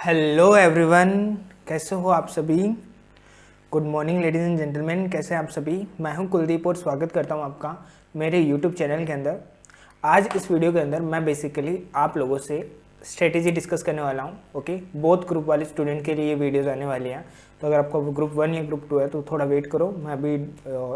Hello everyone, कैसे हो आप सभी। Good morning ladies and gentleman, कैसे हैं आप सभी। मैं हूं कुलदीप और स्वागत करता हूं आपका मेरे यूट्यूब चैनल के अंदर। आज इस वीडियो के अंदर मैं बेसिकली आप लोगों से स्ट्रेटेजी डिस्कस करने वाला हूं। ओके, बोथ ग्रुप वाले स्टूडेंट के लिए ये वीडियोज़ आने वाली हैं, तो अगर आपका ग्रुप 1 या ग्रुप 2 है तो थोड़ा वेट करो, मैं अभी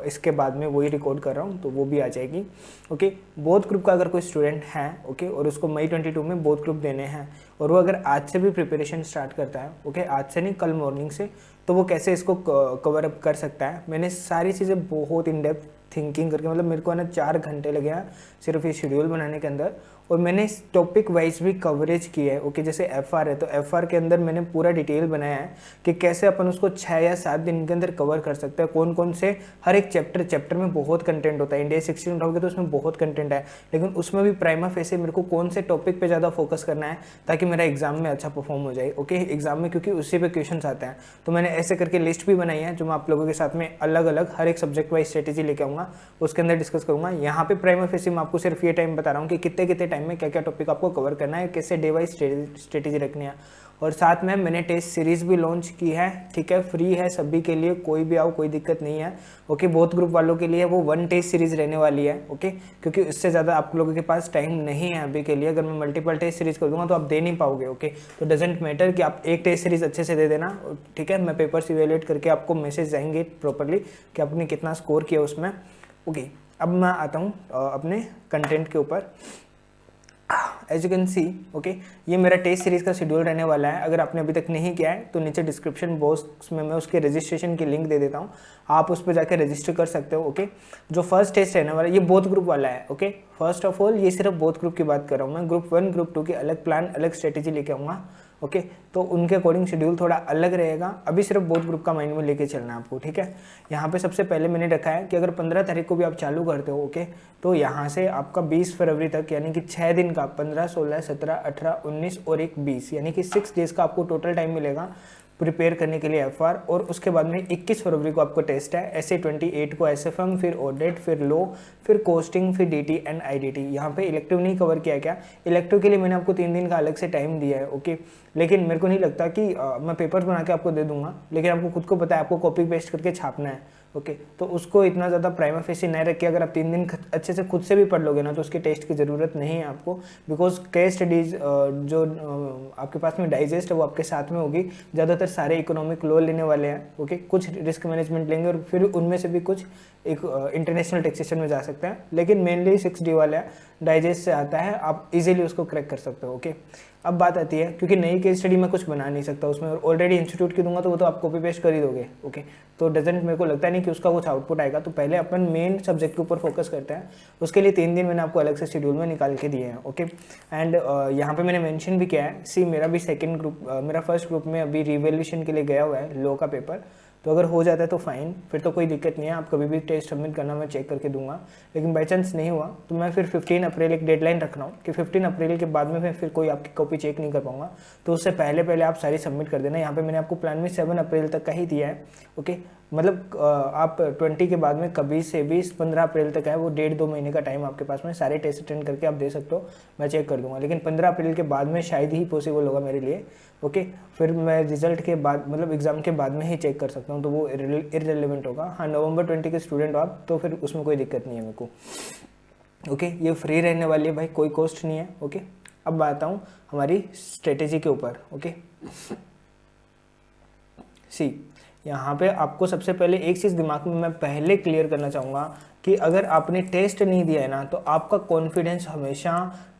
इसके बाद में वही रिकॉर्ड कर रहा हूँ तो वो भी आ जाएगी। ओके, बोथ ग्रुप का अगर कोई स्टूडेंट है ओके और उसको मई 22 में बोथ ग्रुप देने हैं और वो अगर आज से भी प्रिपरेशन स्टार्ट करता है ओके, आज से नहीं कल मॉर्निंग से, तो वो कैसे इसको कवर अप कर सकता है। मैंने सारी चीज़ें बहुत इन डेप्थ थिंकिंग करके, मतलब मेरे को ना 4 घंटे लगे हैं सिर्फ ये शेड्यूल बनाने के अंदर, और मैंने इस टॉपिक वाइज भी कवरेज की है। ओके, जैसे एफआर है तो एफआर के अंदर मैंने पूरा डिटेल बनाया है कि कैसे अपन उसको 6 या 7 दिन के अंदर कवर कर सकते हैं, कौन कौन से हर एक चैप्टर में बहुत कंटेंट होता है। इंडिया 16 उठाओगे तो उसमें बहुत कंटेंट है, लेकिन उसमें भी प्राइमा फेसे मेरे को कौन से टॉपिक पे ज़्यादा फोकस करना है ताकि मेरा एग्जाम में अच्छा परफॉर्म हो जाए। ओके, एग्जाम में क्योंकि उसी पे क्वेश्चन आते हैं, तो मैंने ऐसे करके लिस्ट भी बनाई है जो मैं आप लोगों के साथ में अलग अलग हर एक सब्जेक्ट वाइज स्ट्रेटेजी लेके आऊँगा, उसके अंदर डिस्कस करूँगा। यहाँ पे प्राइमा फेसे मैं आपको सिर्फ ये टाइम बता रहा हूँ कि कितने कितने टाइम में क्या क्या टॉपिक आपको कवर करना है, कैसे डे वाइज स्ट्रेटेजी रखनी है। और साथ में मैंने टेस्ट सीरीज भी लॉन्च की है, ठीक है, फ्री है सभी के लिए, कोई भी आओ, कोई दिक्कत नहीं है। ओके, बहुत ग्रुप वालों के लिए वो 1 टेस्ट सीरीज रहने वाली है। ओके, क्योंकि इससे ज़्यादा आप लोगों के पास टाइम नहीं है अभी के लिए। अगर मैं मल्टीपल टेस्ट सीरीज कर दूंगा तो आप दे नहीं पाओगे। ओके, तो डजेंट मैटर कि आप एक टेस्ट सीरीज अच्छे से दे देना, ठीक है। मैं पेपर्स इवेल्युएट करके आपको मैसेज जाएंगे प्रॉपरली कि आपने कितना स्कोर किया उसमें। ओके, अब मैं आता हूँ अपने कंटेंट के ऊपर। As you can see okay, ये मेरा टेस्ट सीरीज का शेड्यूल रहने वाला है। अगर आपने अभी तक नहीं किया है तो नीचे डिस्क्रिप्शन बॉक्स में मैं उसके रजिस्ट्रेशन की लिंक दे देता हूँ, आप उस पर जाकर रजिस्टर कर सकते हो। ओके, जो फर्स्ट टेस्ट रहने वाला है ये बोथ ग्रुप वाला है। ओके, फर्स्ट ऑफ ऑल ये सिर्फ बोथ ग्रुप की बात कर रहा हूँ मैं, ग्रुप 1 ग्रुप 2 की अलग प्लान अलग स्ट्रेटेजी लेके आऊँगा। ओके, तो उनके अकॉर्डिंग शेड्यूल थोड़ा अलग रहेगा। अभी सिर्फ बोथ ग्रुप का माइंड में लेके चलना है आपको, ठीक है। यहाँ पे सबसे पहले मैंने रखा है कि अगर 15 तारीख को भी आप चालू करते हो ओके, तो यहाँ से आपका 20 फरवरी तक यानी कि 6 दिन का 15, 16, 17, 18, 19 और एक 20 यानी कि 6 डेज का आपको टोटल टाइम मिलेगा प्रिपेयर करने के लिए एफआर। और उसके बाद में 21 फरवरी को आपको टेस्ट है, ऐसे 28 को एसएफएम, फिर ऑडिट, फिर लो, फिर कोस्टिंग, फिर डीटी एंड आईडीटी। यहाँ पे इलेक्टिव नहीं कवर किया क्या, इलेक्टिव के लिए मैंने आपको 3 दिन का अलग से टाइम दिया है। ओके, लेकिन मेरे को नहीं लगता कि मैं पेपर्स बना के आपको दे दूंगा, लेकिन आपको खुद को पता है आपको कॉपी पेस्ट करके छापना है। ओके, तो उसको इतना ज़्यादा प्राइमा फेसी नहीं रखिए। अगर आप 3 दिन अच्छे से खुद से भी पढ़ लोगे ना तो उसके टेस्ट की ज़रूरत नहीं है आपको, बिकॉज केस स्टडीज जो आपके पास में डाइजेस्ट है वो आपके साथ में होगी। ज़्यादातर सारे इकोनॉमिक लॉ लेने वाले हैं। ओके, कुछ रिस्क मैनेजमेंट लेंगे और फिर उनमें से भी कुछ एक इंटरनेशनल टैक्सेशन में जा सकते हैं, लेकिन मेनली 6D वाला डाइजेस्ट से आता है, आप इजीली उसको क्रैक कर सकते हो। ओके, अब बात आती है क्योंकि नई केस स्टडी में कुछ बना नहीं सकता उसमें, और ऑलरेडी इंस्टीट्यूट की दूंगा तो वो तो आप कॉपी पेस्ट कर ही दोगे। ओके, तो डजेंट मेरे को लगता नहीं कि उसका कुछ आउटपुट आएगा। तो पहले अपन मेन सब्जेक्ट के ऊपर फोकस करते हैं, उसके लिए 3 दिन मैंने आपको अलग से शेड्यूल में निकाल के दिए हैं। ओके, एंड यहाँ पे मैंने मेंशन भी किया है, सी मेरा भी सेकंड ग्रुप, मेरा फर्स्ट ग्रुप में अभी रिवैल्यूएशन के लिए गया हुआ है लॉ का पेपर, तो अगर हो जाता है तो फाइन, फिर तो कोई दिक्कत नहीं है, आप कभी भी टेस्ट सबमिट करना मैं चेक करके दूंगा। लेकिन बाई चांस नहीं हुआ तो मैं फिर 15 अप्रैल एक डेडलाइन रख रहा हूँ कि 15 अप्रैल के बाद में मैं फिर कोई आपकी कॉपी चेक नहीं कर पाऊंगा, तो उससे पहले पहले आप सारी सबमिट कर देना। यहाँ पे मैंने आपको प्लान में 7 अप्रैल तक का ही दिया है। ओके, मतलब आप 20 के बाद में कभी से भी 15 अप्रैल तक है, वो 1.5-2 महीने का टाइम आपके पास में, सारे टेस्ट अटेंड करके आप दे सकते हो, मैं चेक कर दूंगा। लेकिन 15 अप्रैल के बाद में शायद ही पॉसिबल होगा मेरे लिए। ओके, फिर मैं रिजल्ट के बाद मतलब एग्जाम के बाद में ही चेक कर सकता हूँ, तो वो इररिलेवेंट होगा। हाँ, नवंबर 20 के स्टूडेंट हो आप तो फिर उसमें कोई दिक्कत नहीं है मेरे को। ओके, ये फ्री रहने वाली है भाई, कोई कॉस्ट नहीं है। ओके, अब आता हूँ हमारी स्ट्रेटेजी के ऊपर। ओके, सी यहाँ पे आपको सबसे पहले एक चीज़ दिमाग में मैं पहले क्लियर करना चाहूँगा कि अगर आपने टेस्ट नहीं दिया है ना तो आपका कॉन्फिडेंस हमेशा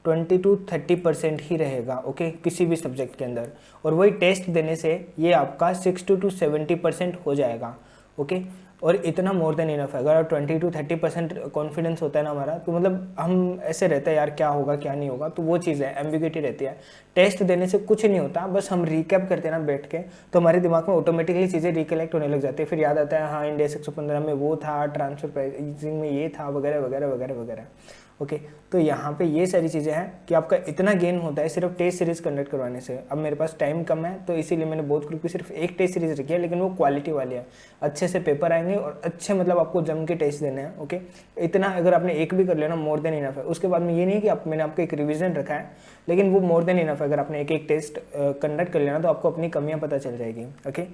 20-30% ही रहेगा। ओके, किसी भी सब्जेक्ट के अंदर, और वही टेस्ट देने से ये आपका 60-70% हो जाएगा। ओके, और इतना मोर देन इनफ है। अगर 20-30% कॉन्फिडेंस होता है ना हमारा, तो मतलब हम ऐसे रहते हैं यार क्या होगा क्या नहीं होगा, तो वो चीज़ है, एम्बिग्युइटी रहती है। टेस्ट देने से कुछ नहीं होता, बस हम रिकैप करते हैं ना बैठ के, तो हमारे दिमाग में ऑटोमेटिकली चीज़ें रिकलेक्ट होने लग जाती है। फिर याद आता है हाँ इंडेक्स 115 में वो था, ट्रांसफर प्राइसिंग में ये था, वगैरह वगैरह वगैरह वगैरह। ओके। तो यहाँ पे ये सारी चीज़ें हैं कि आपका इतना गेन होता है सिर्फ टेस्ट सीरीज कंडक्ट करवाने से। अब मेरे पास टाइम कम है तो इसीलिए मैंने बोथ ग्रुप की सिर्फ एक टेस्ट सीरीज रखी है, लेकिन वो क्वालिटी वाली है, अच्छे से पेपर आएंगे और अच्छे मतलब आपको जम के टेस्ट देने हैं। ओके, इतना अगर आपने एक भी कर लिया ना मोर देन इनफ है। उसके बाद में ये नहीं कि मैंने आपको एक रिविजन रखा है, लेकिन वो मोर देन इनफ है। अगर आपने एक टेस्ट कंडक्ट कर लिया ना तो आपको अपनी कमियां पता चल जाएगी। ओके,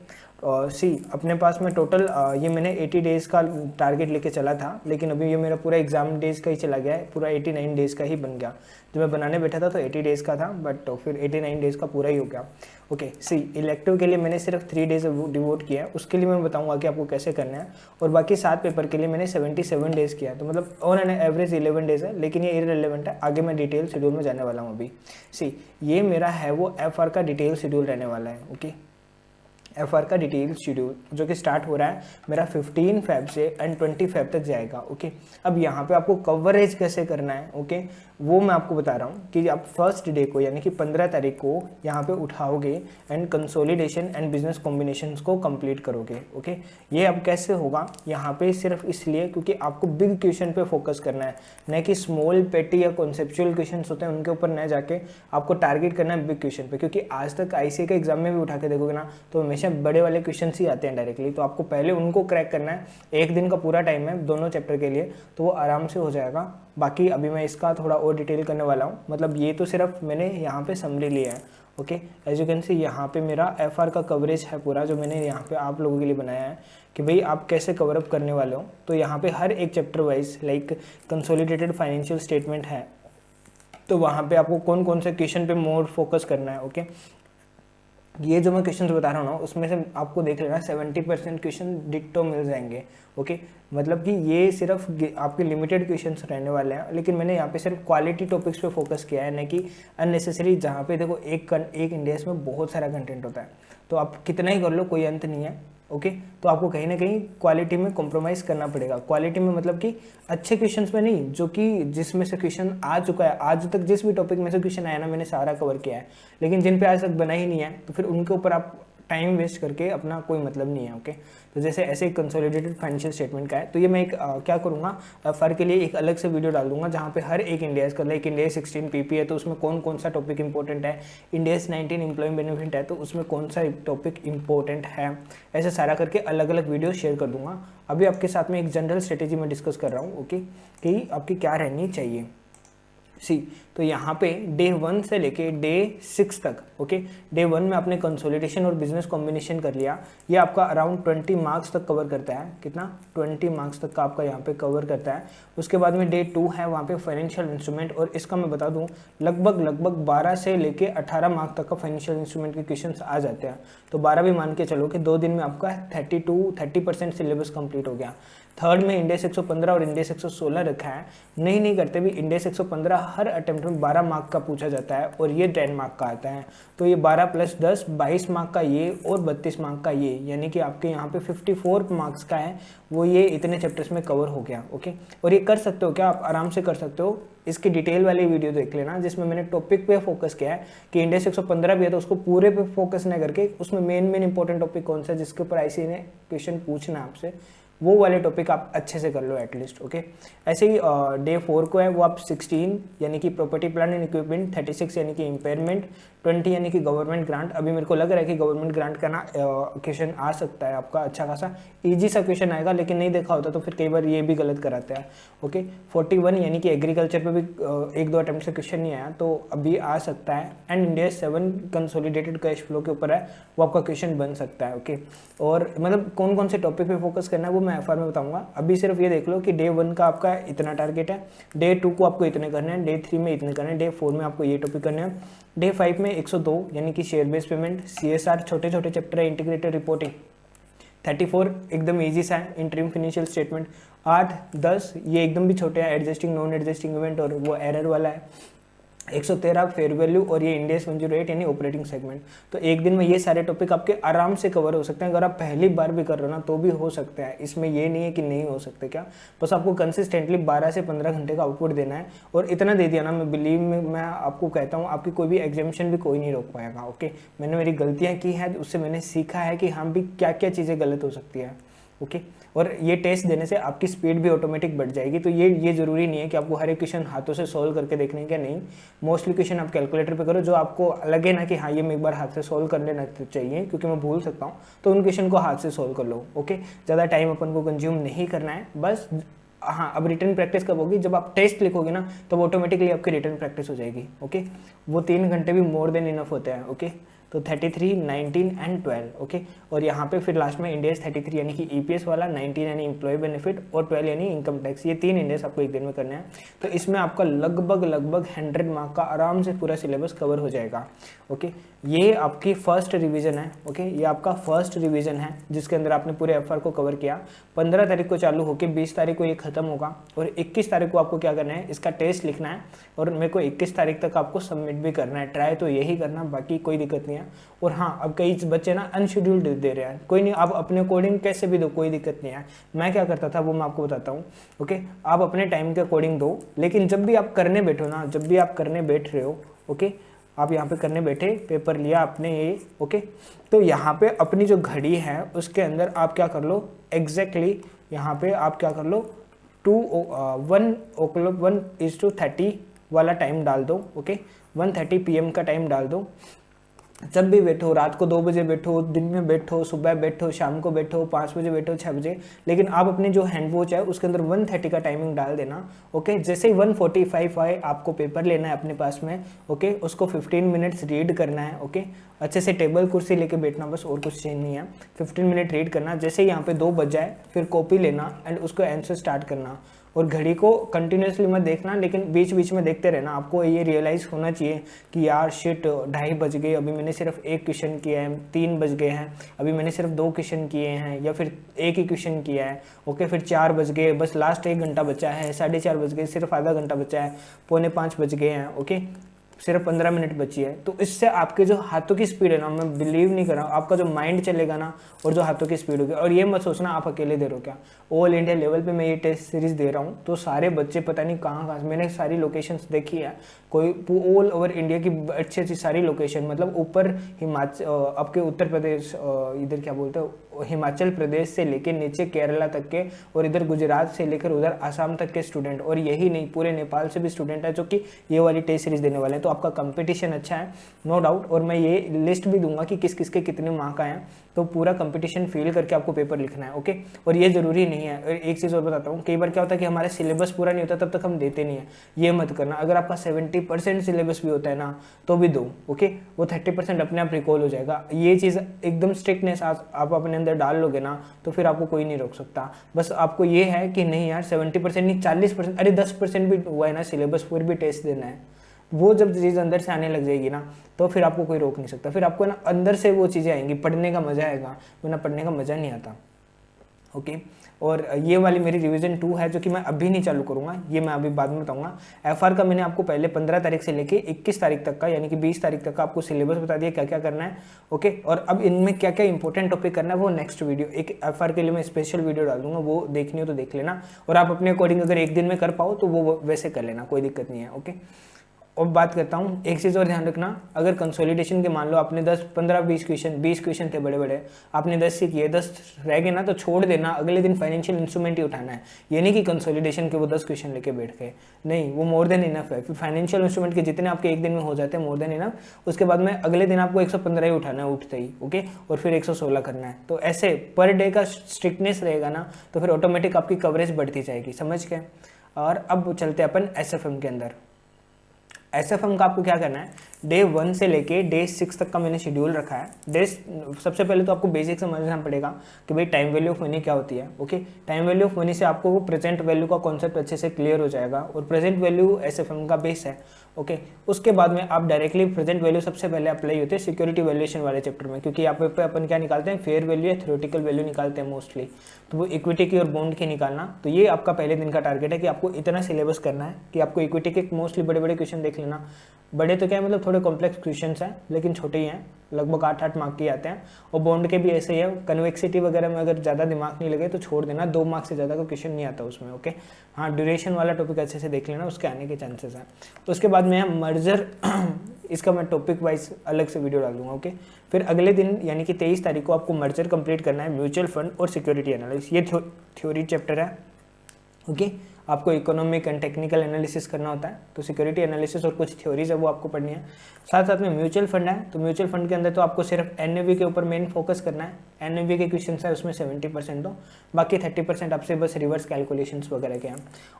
और सी अपने पास में टोटल ये मैंने 80 डेज़ का टारगेट लेके चला था, लेकिन अभी ये मेरा पूरा एग्जाम डेज़ का ही चला गया है, पूरा 89 डेज़ का ही बन गया। जो मैं बनाने बैठा था तो 80 डेज़ का था, बट तो फिर 89 डेज़ का पूरा ही हो गया। ओके, सी इलेक्टिव के लिए मैंने सिर्फ 3 डेज़ डिवोट किया है, उसके लिए मैं बताऊंगा कि आपको कैसे करना है। और बाकी 7 पेपर के लिए मैंने 77 डेज़ किया है, तो मतलब ऑन एन एवरेज 11 डेज़ है, लेकिन ये इररिलेवेंट है, आगे मैं डिटेल शेड्यूल में जाने वाला हूँ अभी। सी ये मेरा है वो FR का डिटेल शेड्यूल रहने वाला है। ओके, FR का डिटेल शेड्यूल जो कि स्टार्ट हो रहा है मेरा 15 फेब से एंड 20 फेब तक जाएगा। ओके, अब यहाँ पे आपको कवरेज कैसे करना है, ओके, वो मैं आपको बता रहा हूँ कि आप फर्स्ट डे को यानी कि 15 तारीख को यहाँ पे उठाओगे and consolidation and business combination को कंप्लीट करोगे। ओके, ये अब कैसे होगा यहाँ पे सिर्फ इसलिए क्योंकि आपको बिग क्वेश्चन पे फोकस करना है, न कि स्मॉल पेटी या कॉन्सेप्चुअल क्वेश्चन होते हैं उनके ऊपर न जाके आपको टारगेट करना है बिग क्वेश्चन पे। क्योंकि आज तक ICA के एग्जाम में भी उठा के देखोगे ना तो हमेशा बड़े वाले क्वेश्चन ही आते हैं डायरेक्टली, तो आपको पहले उनको क्रैक करना है। एक दिन का पूरा टाइम है दोनों चैप्टर के लिए, तो वो आराम से हो जाएगा। बाकी अभी मैं इसका थोड़ा और डिटेल करने वाला हूँ, मतलब ये तो सिर्फ मैंने यहाँ पे समरी लिया है। Okay, as you can see यहाँ पे मेरा FR का कवरेज है पूरा, जो मैंने यहाँ पे आप लोगों के लिए बनाया है कि भाई आप कैसे कवर अप करने वाले हो। तो यहाँ पे हर एक chapter wise like consolidated financial statement है, तो वहाँ पे आपको कौन कौन से क्वेश्चन पे मोर फोकस करना है। ओके, ये जो मैं क्वेश्चन बता रहा हूँ ना उसमें से आपको देख लेना 70% क्वेश्चन डिक्टो मिल जाएंगे। ओके, मतलब कि ये सिर्फ आपके लिमिटेड क्वेश्चंस रहने वाले हैं, लेकिन मैंने यहाँ पे सिर्फ क्वालिटी टॉपिक्स पे फोकस किया है, न कि अननेसेसरी। जहाँ पे देखो एक इंडियस में बहुत सारा कंटेंट होता है, तो आप कितना ही कर लो कोई अंत नहीं है। ओके, तो आपको कहीं ना कहीं क्वालिटी में कॉम्प्रोमाइज़ करना पड़ेगा। क्वालिटी में मतलब कि अच्छे क्वेश्चंस में नहीं, जो कि जिसमें से क्वेश्चन आ चुका है, आज तक जिस भी टॉपिक में से क्वेश्चन आया ना मैंने सारा कवर किया है, लेकिन जिन पे आज तक बना ही नहीं है तो फिर उनके ऊपर आप टाइम वेस्ट करके अपना कोई मतलब नहीं है। ओके, तो जैसे ऐसे कंसोलिडेटेड फाइनेंशियल स्टेटमेंट का है, तो ये मैं एक क्या करूँगा FR के लिए एक अलग से वीडियो डाल दूंगा, जहाँ पे हर एक इंडियाज़ का लाइक इंडिया 16 PP है तो उसमें कौन कौन सा टॉपिक इंपॉर्टेंट है, इंडिया 19 एम्प्लॉय बेनिफिट है तो उसमें कौन सा टॉपिक इंपॉर्टेंट है, ऐसे सारा करके अलग अलग वीडियो शेयर कर दूंगा। अभी आपके साथ में एक जनरल स्ट्रेटेजी में डिस्कस कर रहा हूँ। ओके, कि आपकी क्या रहनी चाहिए। सी तो यहाँ पे डे 1 से लेके डे 6 तक। ओके, डे 1 में आपने कंसोलिडेशन और बिजनेस कॉम्बिनेशन कर लिया, ये आपका अराउंड 20 मार्क्स तक कवर करता है। कितना? 20 मार्क्स तक का आपका यहाँ पे कवर करता है। उसके बाद में डे 2 है, वहाँ पे फाइनेंशियल इंस्ट्रूमेंट, और इसका मैं बता दूँ लगभग 12 से लेके 18 मार्क्स तक का फाइनेंशियल इंस्ट्रूमेंट के क्वेश्चन आ जाते हैं। तो 12 भी मान के चलो कि 2 दिन में आपका 30% सिलेबस कंप्लीट हो गया। थर्ड में इंडेक्स 115 और इंडेक्स 116 रखा है। नहीं करते भी इंडेक्स 115 हर अटेम्प्ट में 12 मार्क का पूछा जाता है और ये 10 मार्क का आता है। तो ये 12 + 10 22 मार्क का ये और 32 मार्क का ये, यानी कि आपके यहाँ पे 54 मार्क्स का है वो ये इतने चैप्टर्स में कवर हो गया। ओके, और ये कर सकते हो क्या? आप आराम से कर सकते हो। इसकी डिटेल वाली वीडियो देख लेना जिसमें मैंने टॉपिक पे फोकस किया है कि इंडेक्स 115 भी है तो उसको पूरे पे फोकस न करके उसमें मेन इंपॉर्टेंट टॉपिक कौन सा है जिसके ऊपर ICA ने क्वेश्चन पूछना आपसे, वो वाले टॉपिक आप अच्छे से कर लो एटलीस्ट। ओके, ऐसे ही डे 4 को है वो आप 16 यानी कि प्रॉपर्टी प्लांट एंड इक्विपमेंट, 36 यानी कि इम्पेयरमेंट, 20 यानी कि गवर्नमेंट ग्रांट। अभी मेरे को लग रहा है कि गवर्नमेंट ग्रांट का ना क्वेश्चन आ सकता है आपका अच्छा खासा, इजी सा क्वेश्चन आएगा, लेकिन नहीं देखा होता तो फिर कई बार ये भी गलत कराते हैं। ओके, 41 यानी कि एग्रीकल्चर पे भी 1-2 अटेम्प्ट से क्वेश्चन नहीं आया तो अभी आ सकता है। And India 7 consolidated cash flow के ऊपर है, वो आपका क्वेश्चन बन सकता है। ओके, और मतलब कौन कौन से टॉपिक पे फोकस करना है वो मैं FR में बताऊंगा। अभी सिर्फ ये देख लो कि डे 1 का आपका इतना टारगेट है, डे 2 को आपको इतने करने हैं, डे 3 में इतने करने हैं, डे 4 में आपको ये टॉपिक करने हैं, डे 5 में 102 यानी कि शेयर बेस्ड पेमेंट, CSR छोटे छोटे चैप्टर है, इंटीग्रेटेड रिपोर्टिंग, 34 एकदम ईजी सा है, इंटरिम फाइनेंशियल स्टेटमेंट, 8-10 ये एकदम भी छोटे हैं, एडजस्टिंग नॉन एडजस्टिंग इवेंट और वो एरर वाला है, 113 फेयर वैल्यू और ये इंडिया 108 यानी ऑपरेटिंग सेगमेंट। तो एक दिन में ये सारे टॉपिक आपके आराम से कवर हो सकते हैं। अगर आप पहली बार भी कर रहे हो ना तो भी हो सकता है, इसमें ये नहीं है कि नहीं हो सकते। क्या बस आपको कंसिस्टेंटली 12 से 15 घंटे का आउटपुट देना है, और इतना दे दिया ना, मैं बिलीव में मैं आपको कहता हूँ आपकी कोई भी एग्जामिनेशन भी कोई नहीं रोक पाएगा। ओके, मैंने मेरी गलतियाँ की है, उससे मैंने सीखा है कि हम भी क्या क्या चीज़ें गलत हो सकती है। ओके। और ये टेस्ट देने से आपकी स्पीड भी ऑटोमेटिक बढ़ जाएगी। तो ये ज़रूरी नहीं है कि आपको हर एक क्वेश्चन हाथों से सोल्व करके देखने का, नहीं, मोस्टली क्वेश्चन आप कैलकुलेटर पे करो, जो आपको लगे ना कि हाँ ये मैं एक बार हाथ से सोल्व कर लेना चाहिए क्योंकि मैं भूल सकता हूँ, तो उन क्वेश्चन को हाथ से सोल्व कर लो। ओके, ज़्यादा टाइम अपन को कंज्यूम नहीं करना है बस। हाँ, अब रिटर्न प्रैक्टिस कब होगी? जब आप टेस्ट लिखोगे ना तब ऑटोमेटिकली आपकी रिटर्न प्रैक्टिस हो जाएगी। ओके, वो 3 घंटे भी मोर देन इनफ होते हैं। ओके, तो 33, 19 एंड 12। ओके, और यहाँ पे फिर लास्ट में इंडियस 33 यानी कि ईपीएस वाला, 19 यानी एम्प्लॉय बेनिफिट और 12 यानी इनकम टैक्स। ये 3 इंडियस आपको एक दिन में करने हैं। तो इसमें आपका लगभग 100 मार्क का आराम से पूरा सिलेबस कवर हो जाएगा। ओके, ये आपकी फर्स्ट रिवीजन है। ओके, ये आपका फर्स्ट रिवीजन है जिसके अंदर आपने पूरे एफआर को कवर किया। 15 तारीख को चालू होकर 20 तारीख को ये खत्म होगा और 21 तारीख को आपको क्या करना है, इसका टेस्ट लिखना है और मेरे को 21 तारीख तक आपको सबमिट भी करना है। ट्राई तो यही करना, बाकी कोई दिक्कत नहीं है। और हाँ, अब कई बच्चे ना अनशेड्यूल्ड दे रहे हैं, कोई नहीं, आप अपने अकॉर्डिंग कैसे भी दो, कोई दिक्कत नहीं है। मैं क्या करता था वो मैं आपको बताता हूँ। ओके, आप अपने टाइम के अकॉर्डिंग दो, लेकिन जब भी आप करने बैठो ना, जब भी आप करने बैठ रहे हो, ओके, आप यहाँ पे करने बैठे, पेपर लिया आपने ये, ओके, तो यहाँ पे अपनी जो घड़ी है उसके अंदर आप क्या कर लो, एग्जैक्टली यहाँ पे आप क्या कर लो, 1:30 वाला टाइम डाल दो। ओके, 1:30 PM का टाइम डाल दो। जब भी बैठो, रात को 2 बजे बैठो, दिन में बैठो, सुबह बैठो, शाम को बैठो, 5 बजे बैठो, 6 बजे, लेकिन आप अपनी जो हैंड वॉच है उसके अंदर 1:30 का टाइमिंग डाल देना। ओके, जैसे ही 1:45 आए आपको पेपर लेना है अपने पास में। ओके, उसको 15 मिनट्स रीड करना है। ओके, अच्छे से टेबल कुर्सी लेके बैठना, बस और कुछ चेंज नहीं है। 15 मिनट रीड करना, जैसे ही यहाँ पे 2 बज जाए फिर कॉपी लेना एंड उसको आंसर स्टार्ट करना। और घड़ी को कंटिन्यूसली मत देखना, लेकिन बीच बीच में देखते रहना। आपको ये रियलाइज़ होना चाहिए कि यार शिट 2:30 बज गए, अभी मैंने सिर्फ 1 क्वेश्चन किया है, 3 बज गए हैं, अभी मैंने सिर्फ 2 क्वेश्चन किए हैं, या फिर 1 ही क्वेश्चन किया है। ओके, फिर 4 बज गए, बस लास्ट 1 घंटा बचा है, 4:30 बज गए, सिर्फ आधा घंटा बचा है, 4:45 बज गए हैं। ओके, सिर्फ 15 मिनट बची है। तो इससे आपके जो हाथों की स्पीड है ना, मैं बिलीव नहीं कर रहा हूँ, आपका जो माइंड चलेगा ना और जो हाथों की स्पीड होगी। और ये मत सोचना आप अकेले दे रहे हो, क्या ऑल इंडिया लेवल पे मैं ये टेस्ट सीरीज दे रहा हूँ, तो सारे बच्चे पता नहीं कहाँ कहाँ, मैंने सारी लोकेशंस देखी है, कोई ऑल ओवर इंडिया की अच्छी अच्छी सारी लोकेशन, मतलब ऊपर हिमाचल, आपके उत्तर प्रदेश, इधर क्या बोलते हो, हिमाचल प्रदेश से लेकर नीचे केरला तक के, और इधर गुजरात से लेकर उधर आसाम तक के स्टूडेंट, और यही नहीं पूरे नेपाल से भी स्टूडेंट है जो कि ये वाली टेस्ट सीरीज देने वाले हैं। तो आपका कंपटीशन अच्छा है, नो डाउट। और मैं ये लिस्ट भी दूंगा कि किस किस के कितने मार्क आए हैं, तो पूरा कंपटीशन फील करके आपको पेपर लिखना है। ओके, और ये जरूरी नहीं है। और एक चीज़ और बताता हूँ, कई बार क्या होता है कि हमारा सिलेबस पूरा नहीं होता तब तक हम देते नहीं है, ये मत करना। अगर आपका 70% सिलेबस भी होता है ना तो भी दो। ओके, वो 30% अपने आप रिकॉल हो जाएगा। ये चीज़ एकदम स्ट्रिक्टनेस आप अपने अंदर डाल लोगे ना तो फिर आपको कोई नहीं रोक सकता। बस आपको ये है कि नहीं यार 70% नहीं 40%, अरे 10% भी हुआ है ना सिलेबस, फिर भी टेस्ट देना है। वो जब चीज़ अंदर से आने लग जाएगी ना तो फिर आपको कोई रोक नहीं सकता। फिर आपको ना अंदर से वो चीज़ें आएंगी, पढ़ने का मज़ा आएगा, वरना पढ़ने का मज़ा नहीं आता। ओके, और ये वाली मेरी रिवीजन 2 है जो कि मैं अभी नहीं चालू करूँगा, ये मैं अभी बाद में बताऊँगा। एफआर का मैंने आपको पहले 15 तारीख से लेके 21 तारीख तक का, यानी कि 20 तारीख तक का आपको सिलेबस बता दिया क्या क्या करना है। ओके, और अब इनमें क्या क्या इंपॉर्टेंट टॉपिक करना है वो नेक्स्ट वीडियो, एक एफआर के लिए मैं स्पेशल वीडियो डाल दूंगा, वो देखनी हो तो देख लेना। और आप अपने अकॉर्डिंग अगर एक दिन में कर पाओ तो वो वैसे कर लेना, कोई दिक्कत नहीं है। ओके, और बात करता हूँ, एक चीज़ और ध्यान रखना, अगर कंसोलिडेशन के मान लो आपने 10, 15, 20 क्वेश्चन थे बड़े बड़े, आपने 10 से किए, 10 रह गए ना तो छोड़ देना, अगले दिन फाइनेंशियल इंस्ट्रूमेंट ही उठाना है। ये नहीं कि कंसोलिडेशन के वो 10 क्वेश्चन लेके बैठ गए, नहीं, वो मोर देन इनफ है। फिर फाइनेंशियल इंस्ट्रूमेंट के जितने आपके एक दिन में हो जाते हैं मोर देन इनफ, उसके बाद में अगले दिन आपको 115 ही उठाना है उठते ही। ओके, और फिर 116 करना है। तो ऐसे पर डे का स्ट्रिक्टनेस रहेगा ना तो फिर ऑटोमेटिक आपकी कवरेज बढ़ती जाएगी, समझ के। और अब चलते हैं अपन एसएफएम के अंदर। एसएफएम का आपको क्या करना है, डे 1 से लेके डे 6 तक का मैंने शेड्यूल रखा है। सबसे पहले तो आपको बेसिक समझना पड़ेगा कि भाई टाइम वैल्यू ऑफ मनी क्या होती है। Okay, time value of money से आपको वो प्रेजेंट वैल्यू का कॉन्सेप्ट अच्छे से क्लियर हो जाएगा, और प्रेजेंट वैल्यू एसएफएम का बेस है। ओके, उसके बाद में आप डायरेक्टली प्रेजेंट वैल्यू सबसे पहले अप्लाई होते हैं सिक्योरिटी वैल्यूएशन वाले चैप्टर में, क्योंकि यहाँ पे अपन क्या निकालते हैं, फेयर वैल्यू या थ्योरेटिकल वैल्यू निकालते हैं मोस्टली, तो वो इक्विटी की और बॉन्ड की निकालना। तो ये आपका पहले दिन का टारगेट है कि आपको इतना सिलेबस करना है कि आपको इक्विटी के मोस्टली बड़े बड़े क्वेश्चन देख लेना, बड़े तो क्या है मतलब थोड़े कॉम्प्लेक्स क्वेश्चन हैं लेकिन छोटे ही हैं, लगभग 8-8 मार्क के आते हैं। और बॉन्ड के भी ऐसे ही है, कन्वेक्सिटी वगैरह में अगर ज़्यादा दिमाग नहीं लगे तो छोड़ देना, 2 मार्क से ज़्यादा का क्वेश्चन नहीं आता उसमें। ओके हाँ, ड्यूरेशन वाला टॉपिक अच्छे से देख लेना, उसके आने के चांसेस हैं। उसके बाद में मर्जर इसका मैं टॉपिक वाइज अलग से वीडियो डाल दूंगा। ओके फिर अगले दिन यानी कि 23 तारीख को आपको मर्जर कंप्लीट करना है, म्यूचुअल फंड और सिक्योरिटी एनालिसिस, ये थ्योरी चैप्टर है। ओके आपको इकोनॉमिक एंड टेक्निकल एनालिसिस करना होता है, तो सिक्योरिटी एनालिसिस और कुछ थ्योरीज है वो आपको पढ़नी है। साथ साथ में म्यूचुअल फंड है, तो म्यूचुअल फंड के अंदर तो आपको सिर्फ एनएवी के ऊपर मेन फोकस करना है। एनएवी के क्वेश्चन है उसमें 70% हो, बाकी 30% आपसे बस रिवर्स कैलकुलेशंस वगैरह के हैं।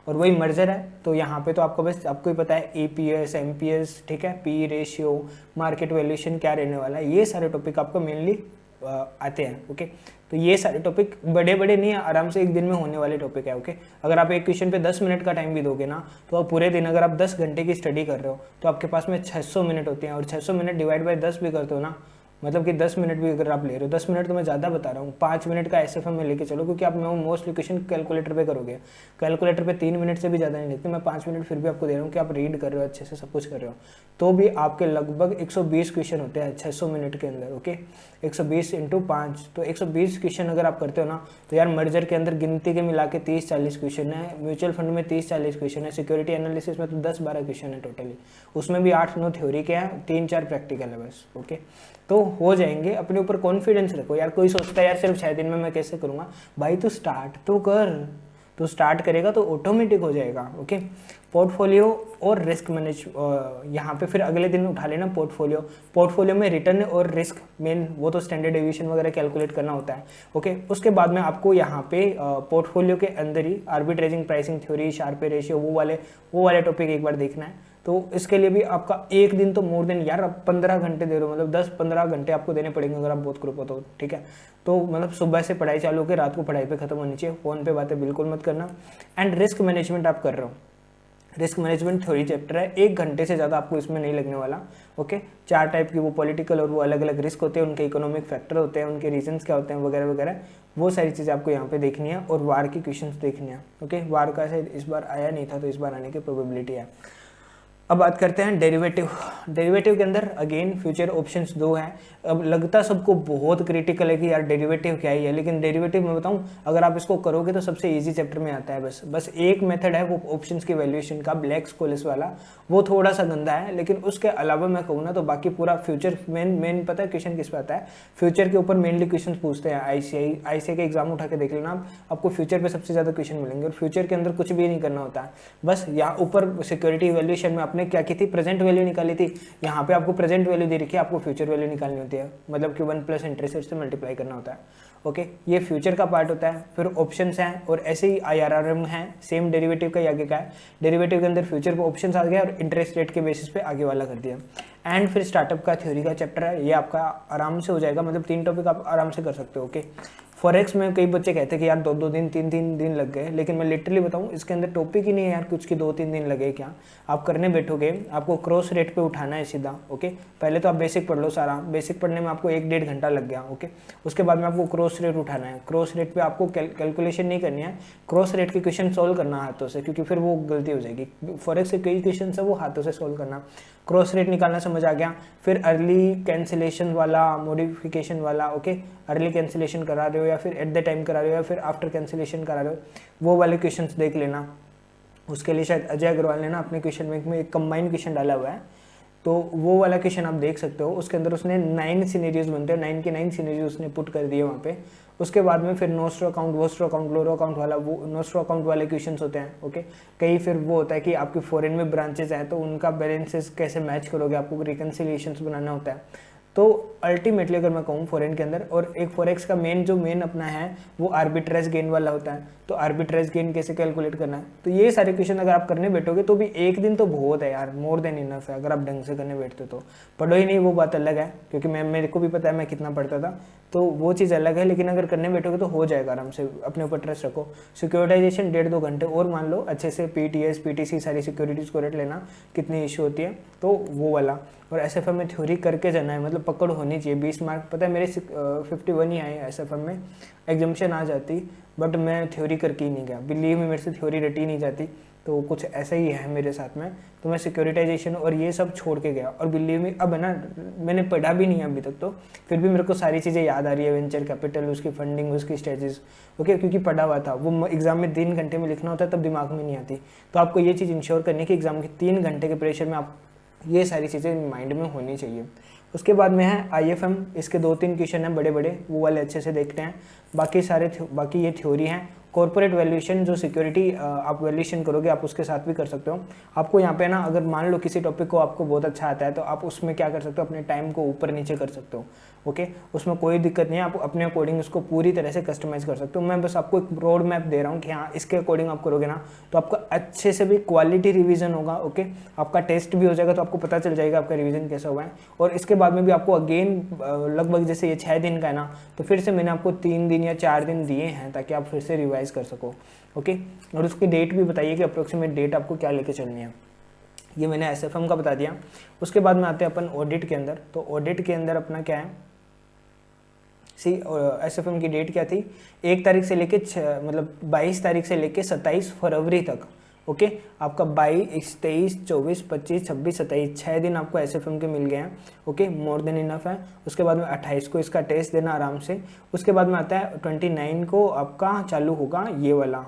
और वही मर्जर है, तो यहाँ पे तो आपको बस आपको ही पता है EPS MPS, ठीक है, पी रेशियो, मार्केट वैल्यूएशन क्या रहने वाला है, ये सारे टॉपिक आपको मेनली आते हैं। ओके तो ये सारे टॉपिक बड़े बड़े नहीं है, आराम से एक दिन में होने वाले टॉपिक है। ओके अगर आप एक क्वेश्चन पे 10 मिनट का टाइम भी दोगे ना, तो आप पूरे दिन अगर आप 10 घंटे की स्टडी कर रहे हो तो आपके पास में 600 मिनट होते हैं, और 600 मिनट डिवाइड बाय 10 भी करते हो ना, मतलब कि 10 मिनट भी अगर आप ले रहे हो, 10 मिनट तो मैं ज़्यादा बता रहा हूँ, 5 मिनट का SFM में लेके चलो, क्योंकि आप मोस्टली क्वेश्चन कैलकुलेटर पे करोगे। कैलकुलेटर पे 3 मिनट से भी ज़्यादा नहीं लेते, मैं 5 मिनट फिर भी आपको दे रहा हूँ कि आप रीड कर रहे हो अच्छे से, सब कुछ कर रहे हो, तो भी आपके लगभग 120 क्वेश्चन होते हैं 600 मिनट के अंदर। ओके 120 × 5 तो 120 क्वेश्चन अगर आप करते हो ना, तो यार मर्जर के अंदर गिनती के मिला के 30-40 क्वेश्चन है, म्यूचुअल फंड में 30-40 क्वेश्चन है, सिक्योरिटी एनालिसिस में तो 10-12 क्वेश्चन है टोटली, उसमें भी 8-9 थ्योरी के हैं, 3-4 प्रैक्टिकल है बस। ओके तो हो जाएंगे, अपने ऊपर कॉन्फिडेंस रखो। यार कोई सोचता है यार सिर्फ 6 दिन में मैं कैसे करूँगा, भाई तो स्टार्ट तो कर, तो स्टार्ट करेगा तो ऑटोमेटिक हो जाएगा। ओके पोर्टफोलियो और रिस्क मैनेज, यहाँ पे फिर अगले दिन उठा लेना पोर्टफोलियो में रिटर्न और रिस्क मेन, वो तो स्टैंडर्ड डेविएशन वगैरह कैलकुलेट करना होता है। ओके उसके बाद में आपको यहाँ पे पोर्टफोलियो के अंदर ही arbitraging, pricing theory, Sharpe ratio, वो वाले टॉपिक एक बार देखना है। तो इसके लिए भी आपका एक दिन तो मोर देन यार आप 15 घंटे दे रहे हो, मतलब 10-15 घंटे आपको देने पड़ेंगे अगर आप बहुत ग्रुप हो तो, ठीक है। तो मतलब सुबह से पढ़ाई चालू होकर रात को पढ़ाई पे खत्म होनी चाहिए, फ़ोन पे बातें बिल्कुल मत करना। एंड रिस्क मैनेजमेंट आप कर रहे हो, रिस्क मैनेजमेंट थ्योरी चैप्टर है, 1 घंटे से ज़्यादा आपको इसमें नहीं लगने वाला। ओके 4 टाइप की वो पॉलिटिकल और वो अलग अलग रिस्क होते हैं, उनके इकोनॉमिक फैक्टर होते हैं, उनके रीजंस क्या होते हैं वगैरह वगैरह, वो सारी चीज़ें आपको यहाँ पे देखनी है। और वार की क्वेश्चंस देखनी है। ओके वार का शायद इस बार आया नहीं था, तो इस बार आने की प्रोबेबिलिटी है। अब बात करते हैं डेरिवेटिव के अंदर अगेन फ्यूचर ऑप्शंस 2 हैं। अब लगता सबको बहुत क्रिटिकल है कि यार डेरिवेटिव क्या ही है, लेकिन डेरिवेटिव मैं बताऊं, अगर आप इसको करोगे तो सबसे इजी चैप्टर में आता है। बस एक मेथड है वो ऑप्शंस की वैल्यूएशन का, ब्लैक स्कोलेस वाला, वो थोड़ा सा गंदा है, लेकिन उसके अलावा मैं कहूँ ना तो बाकी पूरा फ्यूचर मेन पता है क्वेश्चन किस पे आता है, फ्यूचर के ऊपर मेनली क्वेश्चन पूछते हैं। ICAI के एग्जाम उठा के देख लेना आपको फ्यूचर पे सबसे ज़्यादा क्वेश्चन मिलेंगे, और फ्यूचर के अंदर कुछ भी नहीं करना होता है, बस यहाँ ऊपर सिक्योरिटी वैल्यूएशन में आपने क्या की थी, प्रेजेंट वैल्यू निकाली थी, यहाँ पे आपको प्रेजेंट वैल्यू दे रखी है, आपको फ्यूचर वैल्यू निकालनी होती है, मतलब कि 1 + इंटरेस्ट रेट से मल्टीप्लाई करना होता है। ओके ये फ्यूचर का पार्ट होता है। फिर ऑप्शंस हैं, और ऐसे ही IRR है, सेम डेरिवेटिव का ही आगे का है, डेरिवेटिव के अंदर फ्यूचर पे ऑप्शंस आ गया और इंटरेस्ट रेट के बेसिस पे आगे वाला कर दिया। एंड फिर स्टार्टअप का थ्योरी का चैप्टर है, ये आपका आराम से हो जाएगा, मतलब 3 टॉपिक आप आराम से कर सकते हो। ओके फॉरेक्स में कई बच्चे कहते हैं कि यार 2-2 दिन 3-3 दिन लग गए, लेकिन मैं लिटरली बताऊं इसके अंदर टॉपिक ही नहीं है यार कुछ की 2-3 दिन लगे क्या, आप करने बैठोगे आपको क्रॉस रेट पे उठाना है सीधा। ओके पहले तो आप बेसिक पढ़ लो, सारा बेसिक पढ़ने में आपको 1-1.5 घंटा लग गया। ओके उसके बाद में आपको क्रॉस रेट उठाना है, क्रॉस रेट पे आपको कैलकुलेशन नहीं करनी है, क्रॉस रेट के क्वेश्चन सोल्व करना हाथों से, क्योंकि फिर वो गलती हो जाएगी। फॉरेक्स के कई क्वेश्चन है वो हाथों से सोल्व करना, क्रॉस रेट निकालना समझ आ गया। फिर अर्ली कैंसिलेशन वाला, मॉडिफिकेशन वाला, ओके अर्ली कैंसिलेशन करा रहे हो या फिर एट द टाइम करा रहे हो या फिर आफ्टर कैंसिलेशन करा रहे हो, वो वाले क्वेश्चंस देख लेना। उसके लिए शायद अजय अग्रवाल ने ना अपने क्वेश्चन बैंक में एक कंबाइंड क्वेश्चन डाला हुआ है, तो वो वाला क्वेश्चन आप देख सकते हो। उसके अंदर उसने 9 सिनेरियोज बनते हैं, 9 के 9 सिनेरियोज उसने पुट कर दिए वहाँ पे। उसके बाद में फिर नोस्ट्रो अकाउंट, वोस्ट्रो अकाउंट, लोरो अकाउंट वाला, वो नोस्ट्रो अकाउंट वाले क्वेश्चंस होते हैं। ओके कई फिर वो होता है कि आपकी फॉरेन में ब्रांचेज हैं तो उनका बैलेंसेस कैसे मैच करोगे, आपको रिकन्सिलिएशंस बनाना होता है। तो अल्टीमेटली अगर मैं कहूँ फॉरेन के अंदर, और एक फॉरेक्स का मेन अपना है वो आर्बिट्रेज गेन वाला होता है, तो आर्बिट्रेज गेन कैसे कैलकुलेट करना है, तो ये सारे क्वेश्चन अगर आप करने बैठोगे तो भी एक दिन तो बहुत है यार, मोर देन इनफ है अगर आप ढंग से करने बैठते तो। पढ़ो ही नहीं वो बात अलग है, क्योंकि मेरे को भी पता है मैं कितना पढ़ता था, तो वो चीज़ अलग है, लेकिन अगर करने बैठोगे तो हो जाएगा आराम से, अपने ऊपर ट्रस्ट रखो। सिक्योरिटाइजेशन 1.5-2 घंटे और मान लो अच्छे से, PTS PTC सारी सिक्योरिटीज़ को रेट लेना कितनी इशू होती है, तो वो वाला। और SFM में थ्योरी करके जाना है, मतलब पकड़ होनी चाहिए। 20 मार्क पता है मेरे 51 ही आए SFM में, एग्जामिशन आ जाती बट मैं थ्योरी करके ही नहीं गया, बिलीव में मेरे से थ्योरी रटी नहीं जाती, तो कुछ ऐसा ही है मेरे साथ में। तो मैं सिक्योरिटाइजेशन और ये सब छोड़ के गया, और बिलीव में अब है ना, मैंने पढ़ा भी नहीं है अभी तक, तो फिर भी मेरे को सारी चीज़ें याद आ रही है, वेंचर कैपिटल, उसकी फंडिंग, उसकी स्टेजेस, ओके, क्योंकि पढ़ा हुआ था। वो एग्जाम में 3 घंटे में लिखना होता है तब दिमाग में नहीं आती। तो आपको ये चीज़ इंश्योर करनी है कि एग्जाम के 3 घंटे के प्रेशर में आप ये सारी चीज़ें माइंड में होनी चाहिए। उसके बाद में है IFM, इसके 2-3 क्वेश्चन हैं बड़े बड़े, वो वाले अच्छे से देखते हैं। बाकी ये थ्योरी हैं। कॉर्पोरेट वैल्यूएशन, जो सिक्योरिटी आप वैल्यूएशन करोगे आप उसके साथ भी कर सकते हो। आपको यहाँ पे ना, अगर मान लो किसी टॉपिक को आपको बहुत अच्छा आता है तो आप उसमें क्या कर सकते हो, अपने टाइम को ऊपर नीचे कर सकते हो, ओके, उसमें कोई दिक्कत नहीं है। आप अपने अकॉर्डिंग उसको पूरी तरह से कस्टमाइज कर सकते हो। मैं बस आपको एक रोड मैप दे रहा हूँ कि हाँ, इसके अकॉर्डिंग आप करोगे ना तो आपका अच्छे से भी क्वालिटी रिवीजन होगा, ओके, आपका टेस्ट भी हो जाएगा तो आपको पता चल जाएगा आपका रिवीजन कैसा हुआ है। और इसके बाद में भी आपको अगेन लगभग जैसे ये 6 दिन का है ना, तो फिर से मैंने आपको 3 दिन या 4 दिन दिए हैं ताकि आप फिर से रिवाइज कर सको, ओके। और उसकी डेट भी बताइए कि अप्रोक्सीमेट डेट आपको क्या लेके चलनी है। ये मैंने SFM का बता दिया। उसके बाद में आते हैं अपन ऑडिट के अंदर। तो ऑडिट के अंदर अपना क्या है, SFM की डेट क्या थी, 1 तारीख से लेके 22 तारीख से लेके 27 फरवरी तक, ओके। आपका 22, 23, 24, 25, 26, 27 6 दिन आपको SFM के मिल गए हैं, ओके, मोर देन इनफ है। उसके बाद में 28 को इसका टेस्ट देना आराम से। उसके बाद में आता है 29 को आपका चालू होगा ये वाला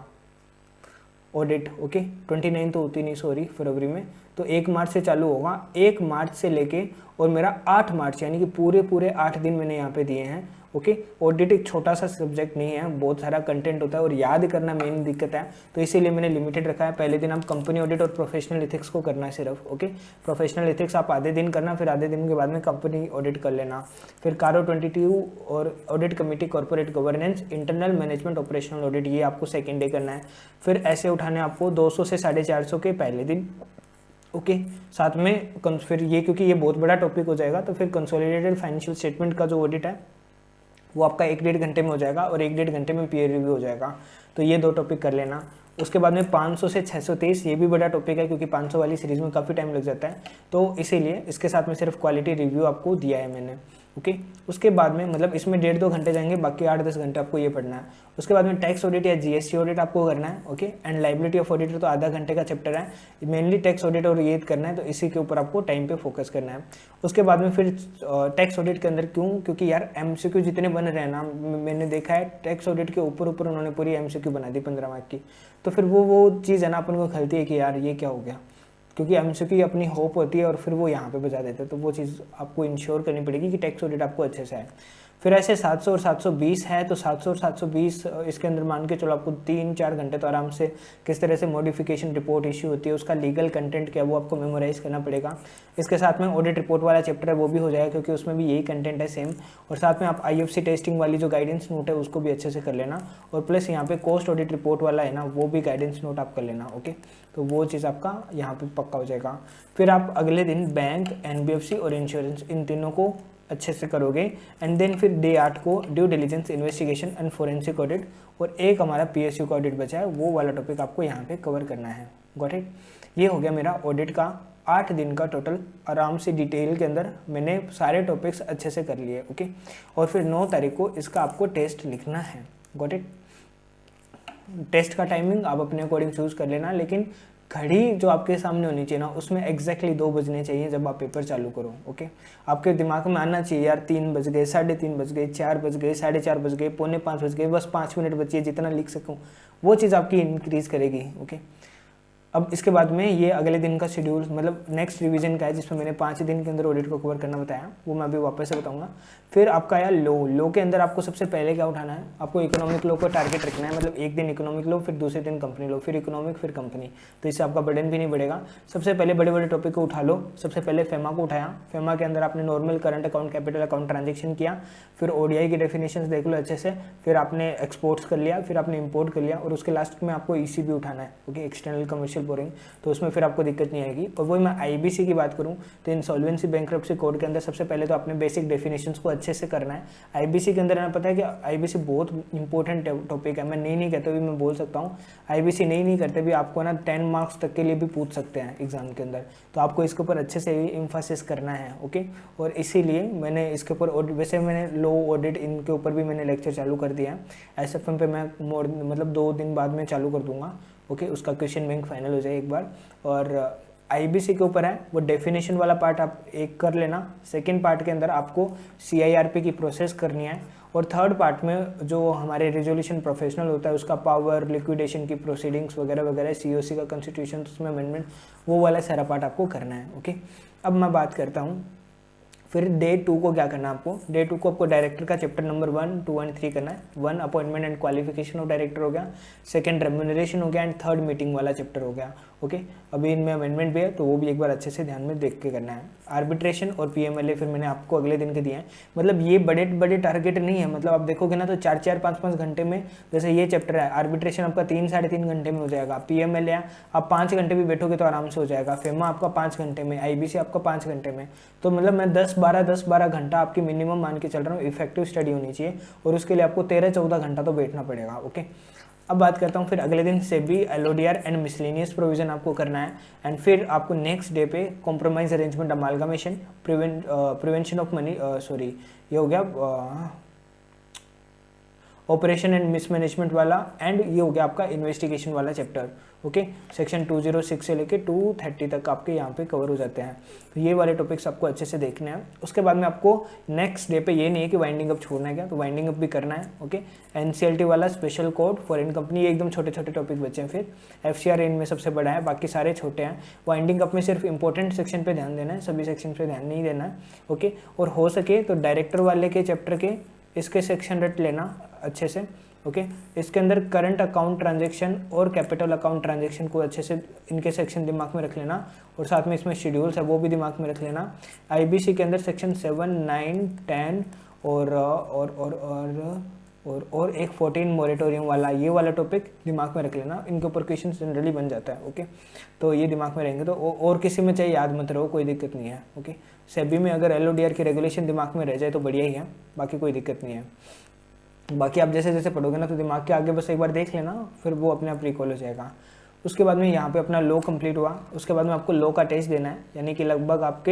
ऑडिट, ओके। 29 तो होती नहीं, सॉरी, फरवरी में, तो 1 मार्च से चालू होगा। 1 मार्च से लेके और मेरा 8 मार्च, यानी कि पूरे 8 दिन मैंने यहाँ पे दिए हैं, ओके। ऑडिट एक छोटा सा सब्जेक्ट नहीं है, बहुत सारा कंटेंट होता है और याद करना मेन दिक्कत है, तो इसीलिए मैंने लिमिटेड रखा है। पहले दिन आप कंपनी ऑडिट और प्रोफेशनल एथिक्स को करना है सिर्फ, ओके। प्रोफेशनल एथिक्स आप आधे दिन करना, फिर आधे दिन के बाद में कंपनी ऑडिट कर लेना। फिर कारो 22 और audit committee, corporate governance, internal management, operational audit, ये आपको सेकेंड डे करना है। फिर ऐसे उठाने आपको 200 से 450 के पहले दिन, ओके। साथ में फिर ये, क्योंकि ये बहुत बड़ा टॉपिक हो जाएगा, तो फिर कंसोलिडेटेड फाइनेंशियल स्टेटमेंट का जो ऑडिट है वो आपका 1-1.5 घंटे में हो जाएगा और 1-1.5 घंटे में पीयर रिव्यू हो जाएगा। तो ये 2 टॉपिक कर लेना। उसके बाद में 500 से 623, ये भी बड़ा टॉपिक है क्योंकि 500 वाली सीरीज़ में काफ़ी टाइम लग जाता है, तो इसीलिए इसके साथ में सिर्फ क्वालिटी रिव्यू आपको दिया है मैंने, ओके। उसके बाद में इसमें 1.5-2 घंटे जाएंगे, बाकी 8-10 घंटे आपको ये पढ़ना है। उसके बाद में टैक्स ऑडिट या GST ऑडिट आपको करना है, okay. And liability of auditor, तो आधा घंटे का चैप्टर है, मेनली टैक्स ऑडिट और ये करना है, तो इसी के ऊपर आपको टाइम पे फोकस करना है। उसके बाद में फिर टैक्स ऑडिट के अंदर क्योंकि यार MCQ जितने बन रहे हैं ना, मैंने देखा है टैक्स ऑडिट के ऊपर उन्होंने पूरी MCQ बना दी 15 मार्क की, तो फिर वो चीज़ है ना अपन को खलती है कि यार ये क्या हो गया, क्योंकि MCQ अपनी होप होती है और फिर वो यहाँ पे बजा देते हैं, तो वो चीज़ आपको इंश्योर करनी पड़ेगी कि टैक्स ऑडिट आपको अच्छे से है। फिर ऐसे 700 और 720 है, तो 700 और 720 इसके अंदर मान के चलो आपको 3-4 घंटे तो आराम से किस तरह से मॉडिफिकेशन रिपोर्ट इश्यू होती है, उसका लीगल कंटेंट क्या है वो आपको मेमोराइज करना पड़ेगा। इसके साथ में ऑडिट रिपोर्ट वाला चैप्टर है वो भी हो जाएगा क्योंकि उसमें भी यही कंटेंट है सेम, और साथ में आप IFC टेस्टिंग वाली जो गाइडेंस नोट है उसको भी अच्छे से कर लेना, और प्लस यहाँ पे कॉस्ट ऑडिट रिपोर्ट वाला है ना, वो भी गाइडेंस नोट आप कर लेना, ओके। तो वो चीज़ आपका यहाँ पे पक्का हो जाएगा। फिर आप अगले दिन बैंक, NBFC और इंश्योरेंस, इन तीनों को अच्छे से करोगे। एंड देन फिर डे 8 को due diligence, investigation and forensic audit, और एक हमारा PSU का ऑडिट बचा है, वो वाला टॉपिक आपको यहाँ पे कवर करना है, गॉट इट। ये हो गया मेरा ऑडिट का 8 दिन का टोटल, आराम से डिटेल के अंदर मैंने सारे टॉपिक्स अच्छे से कर लिए, ओके। और फिर 9 तारीख को इसका आपको टेस्ट लिखना है, गॉट इट। टेस्ट का टाइमिंग आप अपने अकॉर्डिंग चूज़ कर लेना, लेकिन घड़ी जो आपके सामने होनी चाहिए ना, उसमें एग्जैक्टली 2 बजने चाहिए जब आप पेपर चालू करो, ओके। आपके दिमाग में आना चाहिए यार 3 बज गए, 3:30 बज गए, 4 बज गए, 4:30 बज गए, 4:45 बज गए, बस 5 मिनट बचिए, जितना लिख सकूँ वो चीज़ आपकी इंक्रीज़ करेगी, ओके। अब इसके बाद में ये अगले दिन का शेड्यूल, नेक्स्ट रिवीजन का है, जिसमें मैंने 5 दिन के अंदर ऑडिट को कवर करना बताया, वो मैं अभी वापस से बताऊंगा। फिर आपका आया लो के अंदर आपको सबसे पहले क्या उठाना है, आपको इकोनॉमिक लो को टारगेट रखना है, एक दिन इकोनॉमिक लो, फिर दूसरे दिन कंपनी लो, फिर इकोनॉमिक, फिर कंपनी, तो इससे आपका बर्डन भी नहीं बढ़ेगा। सबसे पहले बड़े बड़े टॉपिक को उठा लो। सबसे पहले फेमा को उठाया, फेमा के अंदर आपने normal current account, capital account transaction किया, फिर ODI की डेफिनेशन देख लो अच्छे से, फिर आपने एक्सपोर्ट्स कर लिया, फिर आपने इम्पोर्ट कर लिया, और उसके लास्ट में आपको ECB उठाना है, ओके, एक्सटर्नल कमर्शियल बोरिंग, तो उसमें फिर आपको दिक्कत नहीं आएगी। और वही मैं IBC की बात करूं तो इंसॉल्वेंसी बैंक्रप्सी कोड के अंदर सबसे पहले तो आपने बेसिक डेफिनेशंस को अच्छे से करना है। IBC के अंदर हमें पता है कि IBC बहुत इंपॉर्टेंट टॉपिक है, मैं नहीं कहते भी मैं बोल सकता हूँ, IBC नहीं करते भी आपको ना 10 मार्क्स तक के लिए भी पूछ सकते हैं एग्जाम के अंदर, तो आपको इसके ऊपर अच्छे से इम्फासिस करना है, ओके। और इसीलिए मैंने इसके ऊपर, वैसे मैंने लो ऑडिट इनके ऊपर भी मैंने लेक्चर चालू कर दिया है, SFM पे मैं 2 दिन बाद में चालू कर दूंगा, ओके, उसका क्वेश्चन बैंक फाइनल हो जाए एक बार। और IBC के ऊपर है, वो डेफिनेशन वाला पार्ट आप एक कर लेना। सेकेंड पार्ट के अंदर आपको CIRP की प्रोसेस करनी है, और थर्ड पार्ट में जो हमारे रेजोल्यूशन प्रोफेशनल होता है उसका पावर, लिक्विडेशन की प्रोसीडिंग्स वगैरह वगैरह, COC का कॉन्स्टिट्यूशन, उसमें अमेंडमेंट, वो वाला सारा पार्ट आपको करना है। ओके, अब मैं बात करता हूँ फिर डे 2 को क्या करना है आपको। डे 2 को आपको डायरेक्टर का चैप्टर नंबर 1, 2 एंड 3 करना है। 1 appointment and qualification of director हो गया, सेकंड रेम्यूनरेशन हो गया, एंड थर्ड मीटिंग वाला चैप्टर हो गया। ओके, अभी इनमें अमेंडमेंट भी है तो वो भी एक बार अच्छे से ध्यान में देख के करना है। आर्बिट्रेशन और PMLA फिर मैंने आपको अगले दिन के दिए हैं। मतलब ये बड़े बड़े टारगेट नहीं है, मतलब आप देखोगे ना तो 4-4, 5-5 घंटे में, जैसे ये चैप्टर है आर्बिट्रेशन आपका 3-3.5 घंटे में हो जाएगा। PMLA आप 5 घंटे भी बैठोगे तो आराम से हो जाएगा। FEMA आपका 5 घंटे में, IBC आपका 5 घंटे में। तो मतलब मैं 10-12 घंटा आपकी मिनिमम मान के चल रहा हूँ, इफेक्टिव स्टडी होनी चाहिए, और उसके लिए आपको 13-14 घंटा तो बैठना पड़ेगा। ओके, अब बात करता हूँ फिर अगले दिन SEBI, LODR and miscellaneous provision आपको करना है। एंड फिर आपको नेक्स्ट डे पे compromise arrangement, amalgamation, prevention of money, sorry ये हो गया ऑपरेशन एंड मिसमैनेजमेंट वाला, एंड ये हो गया आपका इन्वेस्टिगेशन वाला चैप्टर। ओके, सेक्शन 206 से लेके 230 तक आपके यहाँ पे कवर हो जाते हैं। तो ये वाले टॉपिक्स आपको अच्छे से देखने हैं। उसके बाद में आपको नेक्स्ट डे पे ये नहीं है कि वाइंडिंग अप छोड़ना है क्या, तो वाइंडिंग अप भी करना है। ओके, NCLT वाला स्पेशल कोड फॉरेन कंपनी, ये एकदम छोटे छोटे टॉपिक बचे हैं। फिर FCRA इनमें सबसे बड़ा है, बाकी सारे छोटे हैं। वाइंडिंग अप में सिर्फ इंपॉर्टेंट सेक्शन पे ध्यान देना है, सभी सेक्शन पे ध्यान नहीं देना है। ओके, और हो सके तो डायरेक्टर वाले के चैप्टर के इसके सेक्शन रट लेना अच्छे से। ओके, इसके अंदर करंट अकाउंट ट्रांजैक्शन और कैपिटल अकाउंट ट्रांजैक्शन को अच्छे से इनके सेक्शन दिमाग में रख लेना, और साथ में इसमें शेड्यूल्स है वो भी दिमाग में रख लेना। IBC के अंदर सेक्शन 7, 9, 10 और एक 14 मोरेटोरियम वाला, ये वाला टॉपिक दिमाग में रख लेना। इनके ऊपर क्वेश्चन जनरली बन जाता है। ओके, तो ये दिमाग में रहेंगे, तो और किसी में चाहिए याद मत रहो, कोई दिक्कत नहीं है। ओके, SEBI में अगर LODR की रेगुलेशन दिमाग में रह जाए तो बढ़िया ही है, बाकी कोई दिक्कत नहीं है। बाकी आप जैसे जैसे पढ़ोगे ना तो दिमाग के आगे बस एक बार देख लेना, फिर वो अपने आप रिकॉल हो जाएगा। उसके बाद में यहाँ पे अपना लॉ कंप्लीट हुआ। उसके बाद में आपको लॉ का टेस्ट देना है, यानी कि लगभग आपके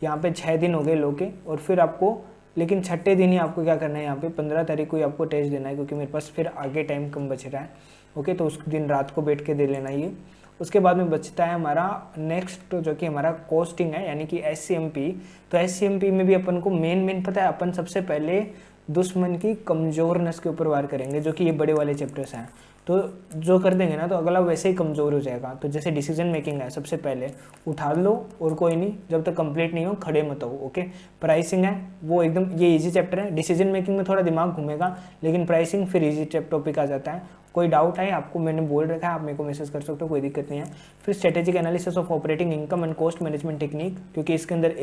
यहाँ पे 6 दिन हो गए लॉ के, और फिर आपको लेकिन छठे दिन ही आपको क्या करना है, यहाँ पे 15 तारीख को ही आपको टेस्ट देना है, क्योंकि मेरे पास फिर आगे टाइम कम बच रहा है। ओके, तो उस दिन रात को बैठ के दे लेना ये। उसके बाद में बचता है हमारा नेक्स्ट, जो कि हमारा कोस्टिंग है, यानी कि SCMP। तो SCMP में भी अपन को मेन पता है, अपन सबसे पहले दुश्मन की कमजोर नस के ऊपर वार करेंगे, जो कि ये बड़े वाले चैप्टर्स हैं। तो जो कर देंगे ना तो अगला वैसे ही कमज़ोर हो जाएगा। तो जैसे डिसीजन मेकिंग है, सबसे पहले उठा लो और कोई नहीं, जब तक कंप्लीट नहीं हो खड़े मत हो। ओके, प्राइसिंग है वो एकदम ये इजी चैप्टर है। डिसीजन मेकिंग में थोड़ा दिमाग घूमेगा, लेकिन प्राइसिंग फिर इजी टॉपिक आ जाता है। कोई डाउट है आपको, मैंने बोल रखा है, आप मेरे को मैसेज कर सकते हो, कोई दिक्कत नहीं है। फिर strategic analysis of operating income and cost management technique, क्योंकि इसके अंदर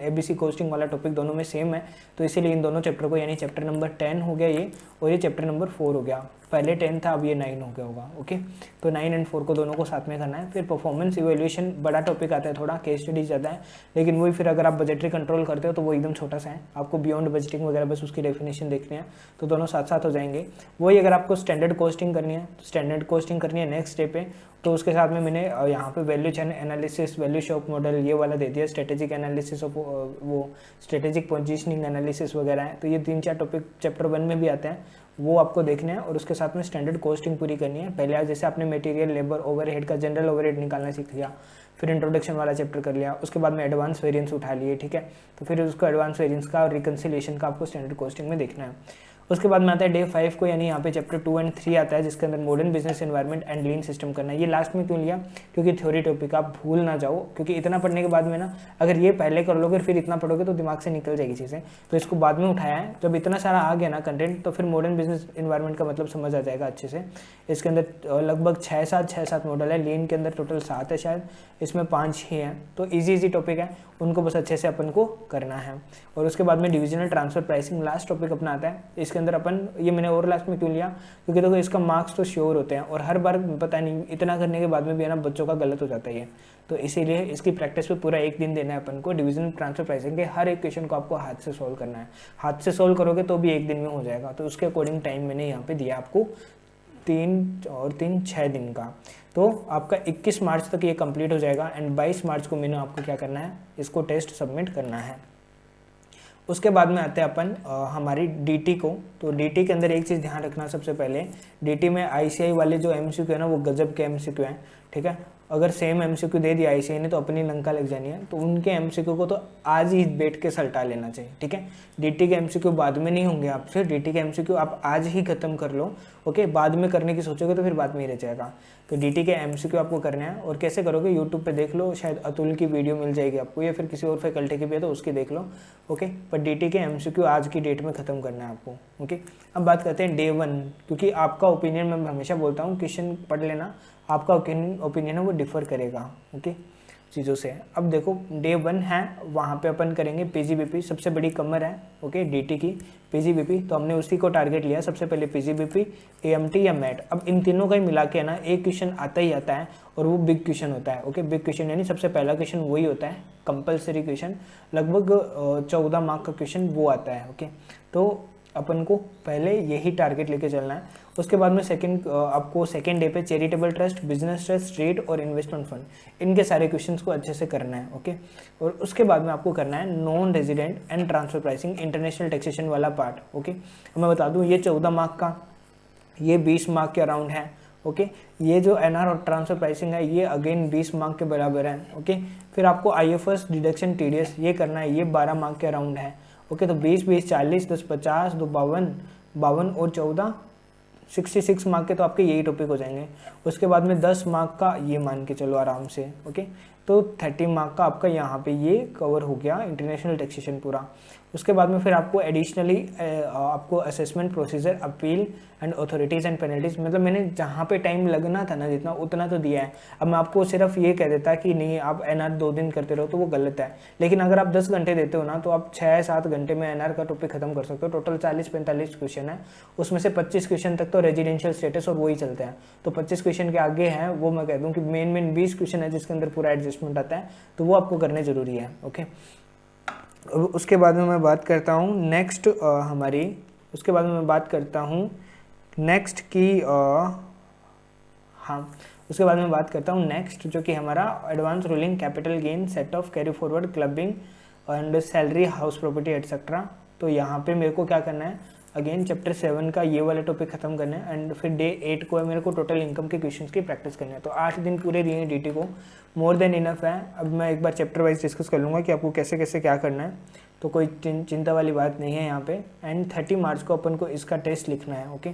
ABC कॉस्टिंग वाला टॉपिक दोनों में सेम है, तो इसीलिए इन दोनों चैप्टर को, यानी चैप्टर नंबर 10 हो गया ये, और ये चैप्टर नंबर 4 हो गया। पहले 10 था, अब ये 9 हो गया होगा। ओके, तो 9 एंड 4 को दोनों को साथ में करना है। फिर परफॉर्मेंस इवेल्युएशन बड़ा टॉपिक आता है, थोड़ा केस स्टडी ज़्यादा है, लेकिन वही फिर अगर आप बजटरी कंट्रोल करते हो तो वो एकदम छोटा सा है, आपको बियॉन्ड बजटिंग वगैरह बस उसकी डेफिनेशन देखनी है, तो दोनों साथ साथ हो जाएंगे। वही अगर आपको स्टैंडर्ड कॉस्टिंग करनी है, स्टैंडर्ड कॉस्टिंग करनी है नेक्स्ट डे पे, तो उसके साथ में मैंने यहाँ पे value chain analysis, value shock model ये वाला दे दिया, स्ट्रेटेजिक एनालिसिस ऑफ वो स्ट्रेटेजिक पोजीशनिंग एनालिसिस वगैरह है। तो ये 3-4 टॉपिक चैप्टर 1 में भी आते हैं, वो आपको देखने हैं, और उसके साथ में स्टैंडर्ड कॉस्टिंग पूरी करनी है। पहले जैसे आपने मटेरियल, लेबर, ओवरहेड का जनरल ओवरहेड निकालना सीख लिया, फिर इंट्रोडक्शन वाला चैप्टर कर लिया, उसके बाद में एडवांस वेरिएंस उठा लिए, ठीक है। तो फिर उसको एडवांस वेरिएंस का और रिकन्सिलिएशन का आपको स्टैंडर्ड कॉस्टिंग में देखना है। उसके बाद में आता है डे 5 को, यानी यहाँ पे चैप्टर 2 एंड 3 आता है, जिसके अंदर modern business environment and lean system करना है। ये लास्ट में क्यों लिया, क्योंकि थ्योरी टॉपिक आप भूल ना जाओ, क्योंकि इतना पढ़ने के बाद में ना अगर ये पहले कर लोगे फिर इतना पढ़ोगे तो दिमाग से निकल जाएगी चीज़ें, तो इसको बाद में उठाया है। जब इतना सारा आ गया ना कंटेंट, तो फिर मॉडर्न बिजनेस एनवायरनमेंट का मतलब समझ आ जाएगा अच्छे से। इसके अंदर लगभग 6-7 मॉडल है, लीन के अंदर टोटल 7 है शायद, इसमें 5 ही हैं, तो इजी टॉपिक है, उनको बस अच्छे से अपन को करना है। और उसके बाद में divisional transfer pricing last topic अपना आता है। इसके अंदर अपन, ये मैंने और लास्ट में क्यों लिया, क्योंकि देखो इसका मार्क्स तो श्योर होते हैं, और हर बार पता नहीं इतना करने के बाद में भी है ना बच्चों का गलत हो जाता है ये, तो इसीलिए इसकी प्रैक्टिस पे पूरा 1 दिन देना है अपन को। डिविजनल ट्रांसफर प्राइसिंग के हर एक क्वेश्चन को आपको हाथ से सोल्व करना है, हाथ से सोल्व करोगे तो भी 1 दिन में हो जाएगा। तो उसके अकॉर्डिंग टाइम मैंने यहाँ पे दिया आपको 6 दिन का। तो आपका 21 मार्च तक ये कंप्लीट हो जाएगा, एंड 22 मार्च को मैंने आपको क्या करना है, इसको टेस्ट सबमिट करना है। उसके बाद में आते हैं अपन हमारी डीटी को। तो डीटी के अंदर एक चीज़ ध्यान रखना, सबसे पहले डीटी में आईसीआई वाले जो एमसीक्यू है ना, वो गजब के एमसीक्यू हैं, ठीक है। अगर सेम एमसीक्यू दे दिया आईसीआई ने तो अपनी लंका लग जानी है, तो उनके एमसीक्यू को तो आज ही बैठ के सलटा लेना चाहिए, ठीक है। डीटी के एमसीक्यू बाद में नहीं होंगे आपसे, डीटी के एमसीक्यू आप आज ही खत्म कर लो, ओके। बाद में करने की सोचोगे तो फिर बाद में ही रह जाएगा। तो डीटी के एमसीक्यू आपको करने हैं, और कैसे करोगे, यूट्यूब पे देख लो, शायद अतुल की वीडियो मिल जाएगी आपको, या फिर किसी और फैकल्टी की भी है तो उसकी देख लो, ओके। पर डीटी के एमसीक्यू आज की डेट में खत्म करना है आपको, ओके। अब बात करते हैं डे 1, क्योंकि आपका ओपिनियन, मैं हमेशा बोलता हूँ क्वेश्चन पढ़ लेना, आपका ओपिनियन है वो डिफर करेगा, ओके, चीज़ों से। अब देखो डे 1 है, वहाँ पे अपन करेंगे पीजीबीपी, सबसे बड़ी कमर है, ओके, डीटी की पीजीबीपी, तो हमने उसी को टारगेट लिया सबसे पहले, पीजीबीपी, एएमटी या मैट। अब इन तीनों का ही मिला के ना एक क्वेश्चन आता ही आता है, और वो बिग क्वेश्चन होता है, ओके। बिग क्वेश्चन यानी सबसे पहला क्वेश्चन वही होता है, कंपलसरी क्वेश्चन, लगभग 14 मार्क का क्वेश्चन वो आता है, ओके। तो अपन को पहले यही टारगेट लेके चलना है। उसके बाद में आपको सेकंड डे पे charitable trust, business trust, trade और इन्वेस्टमेंट फंड, इनके सारे क्वेश्चंस को अच्छे से करना है, ओके। और उसके बाद में आपको करना है non resident and transfer pricing, international taxation वाला पार्ट, ओके। मैं बता दूं ये 14 मार्क का, ये 20 मार्क के अराउंड है, ओके। ये जो एनआर और ट्रांसफर प्राइसिंग है ये अगेन 20 मार्क के बराबर है, ओके। फिर आपको आईएफएस डिडक्शन टीडीएस ये करना है, ये 12 मार्क के अराउंड है, ओके। तो 20 40 10 50 2 52 और 14 66 मार्क के तो आपके यही टॉपिक हो जाएंगे। उसके बाद में 10 मार्क का ये मान के चलो आराम से, ओके। तो 30 मार्क का आपका यहाँ पे ये कवर हो गया, इंटरनेशनल टैक्सेशन पूरा। उसके बाद में फिर आपको एडिशनली आपको assessment procedure, appeal and authorities and penalties, मतलब मैंने जहाँ पे टाइम लगना था ना जितना, उतना तो दिया है। अब मैं आपको सिर्फ ये कह देता कि नहीं आप एनआर 2 दिन करते रहो तो वो गलत है, लेकिन अगर आप 10 घंटे देते हो ना तो आप 6-7 घंटे में एनआर का टॉपिक खत्म कर सकते हो। टोटल 40-45 क्वेश्चन है, उसमें से 25 क्वेश्चन तक तो रेजिडेंशियल स्टेटस और वही चलते हैं, तो 25 क्वेश्चन के आगे हैं वो मैं कह दूँ कि मेन 20 क्वेश्चन है जिसके अंदर पूरा एडजस्टमेंट आता है, तो वो आपको करने ज़रूरी है, ओके। उसके बाद में मैं बात करता हूँ नेक्स्ट उसके बाद में मैं बात करता हूँ नेक्स्ट की हाँ, उसके बाद में बात करता हूँ नेक्स्ट, जो कि हमारा advance ruling, capital gain, set of, carry forward, clubbing and salary, house property etcetera. तो यहाँ पे मेरे को क्या करना है, अगेन चैप्टर 7 का ये वाला टॉपिक खत्म करना है, एंड फिर डे 8 को है मेरे को टोटल इनकम के क्वेश्चंस की प्रैक्टिस करनी है। तो 8 दिन पूरे दिए हैं डीटी को, मोर देन इनफ है। अब मैं एक बार चैप्टर वाइज डिस्कस कर लूँगा कि आपको कैसे कैसे क्या करना है, तो कोई चिंता वाली बात नहीं है यहाँ पे। एंड 30 मार्च को अपन को इसका टेस्ट लिखना है, ओके।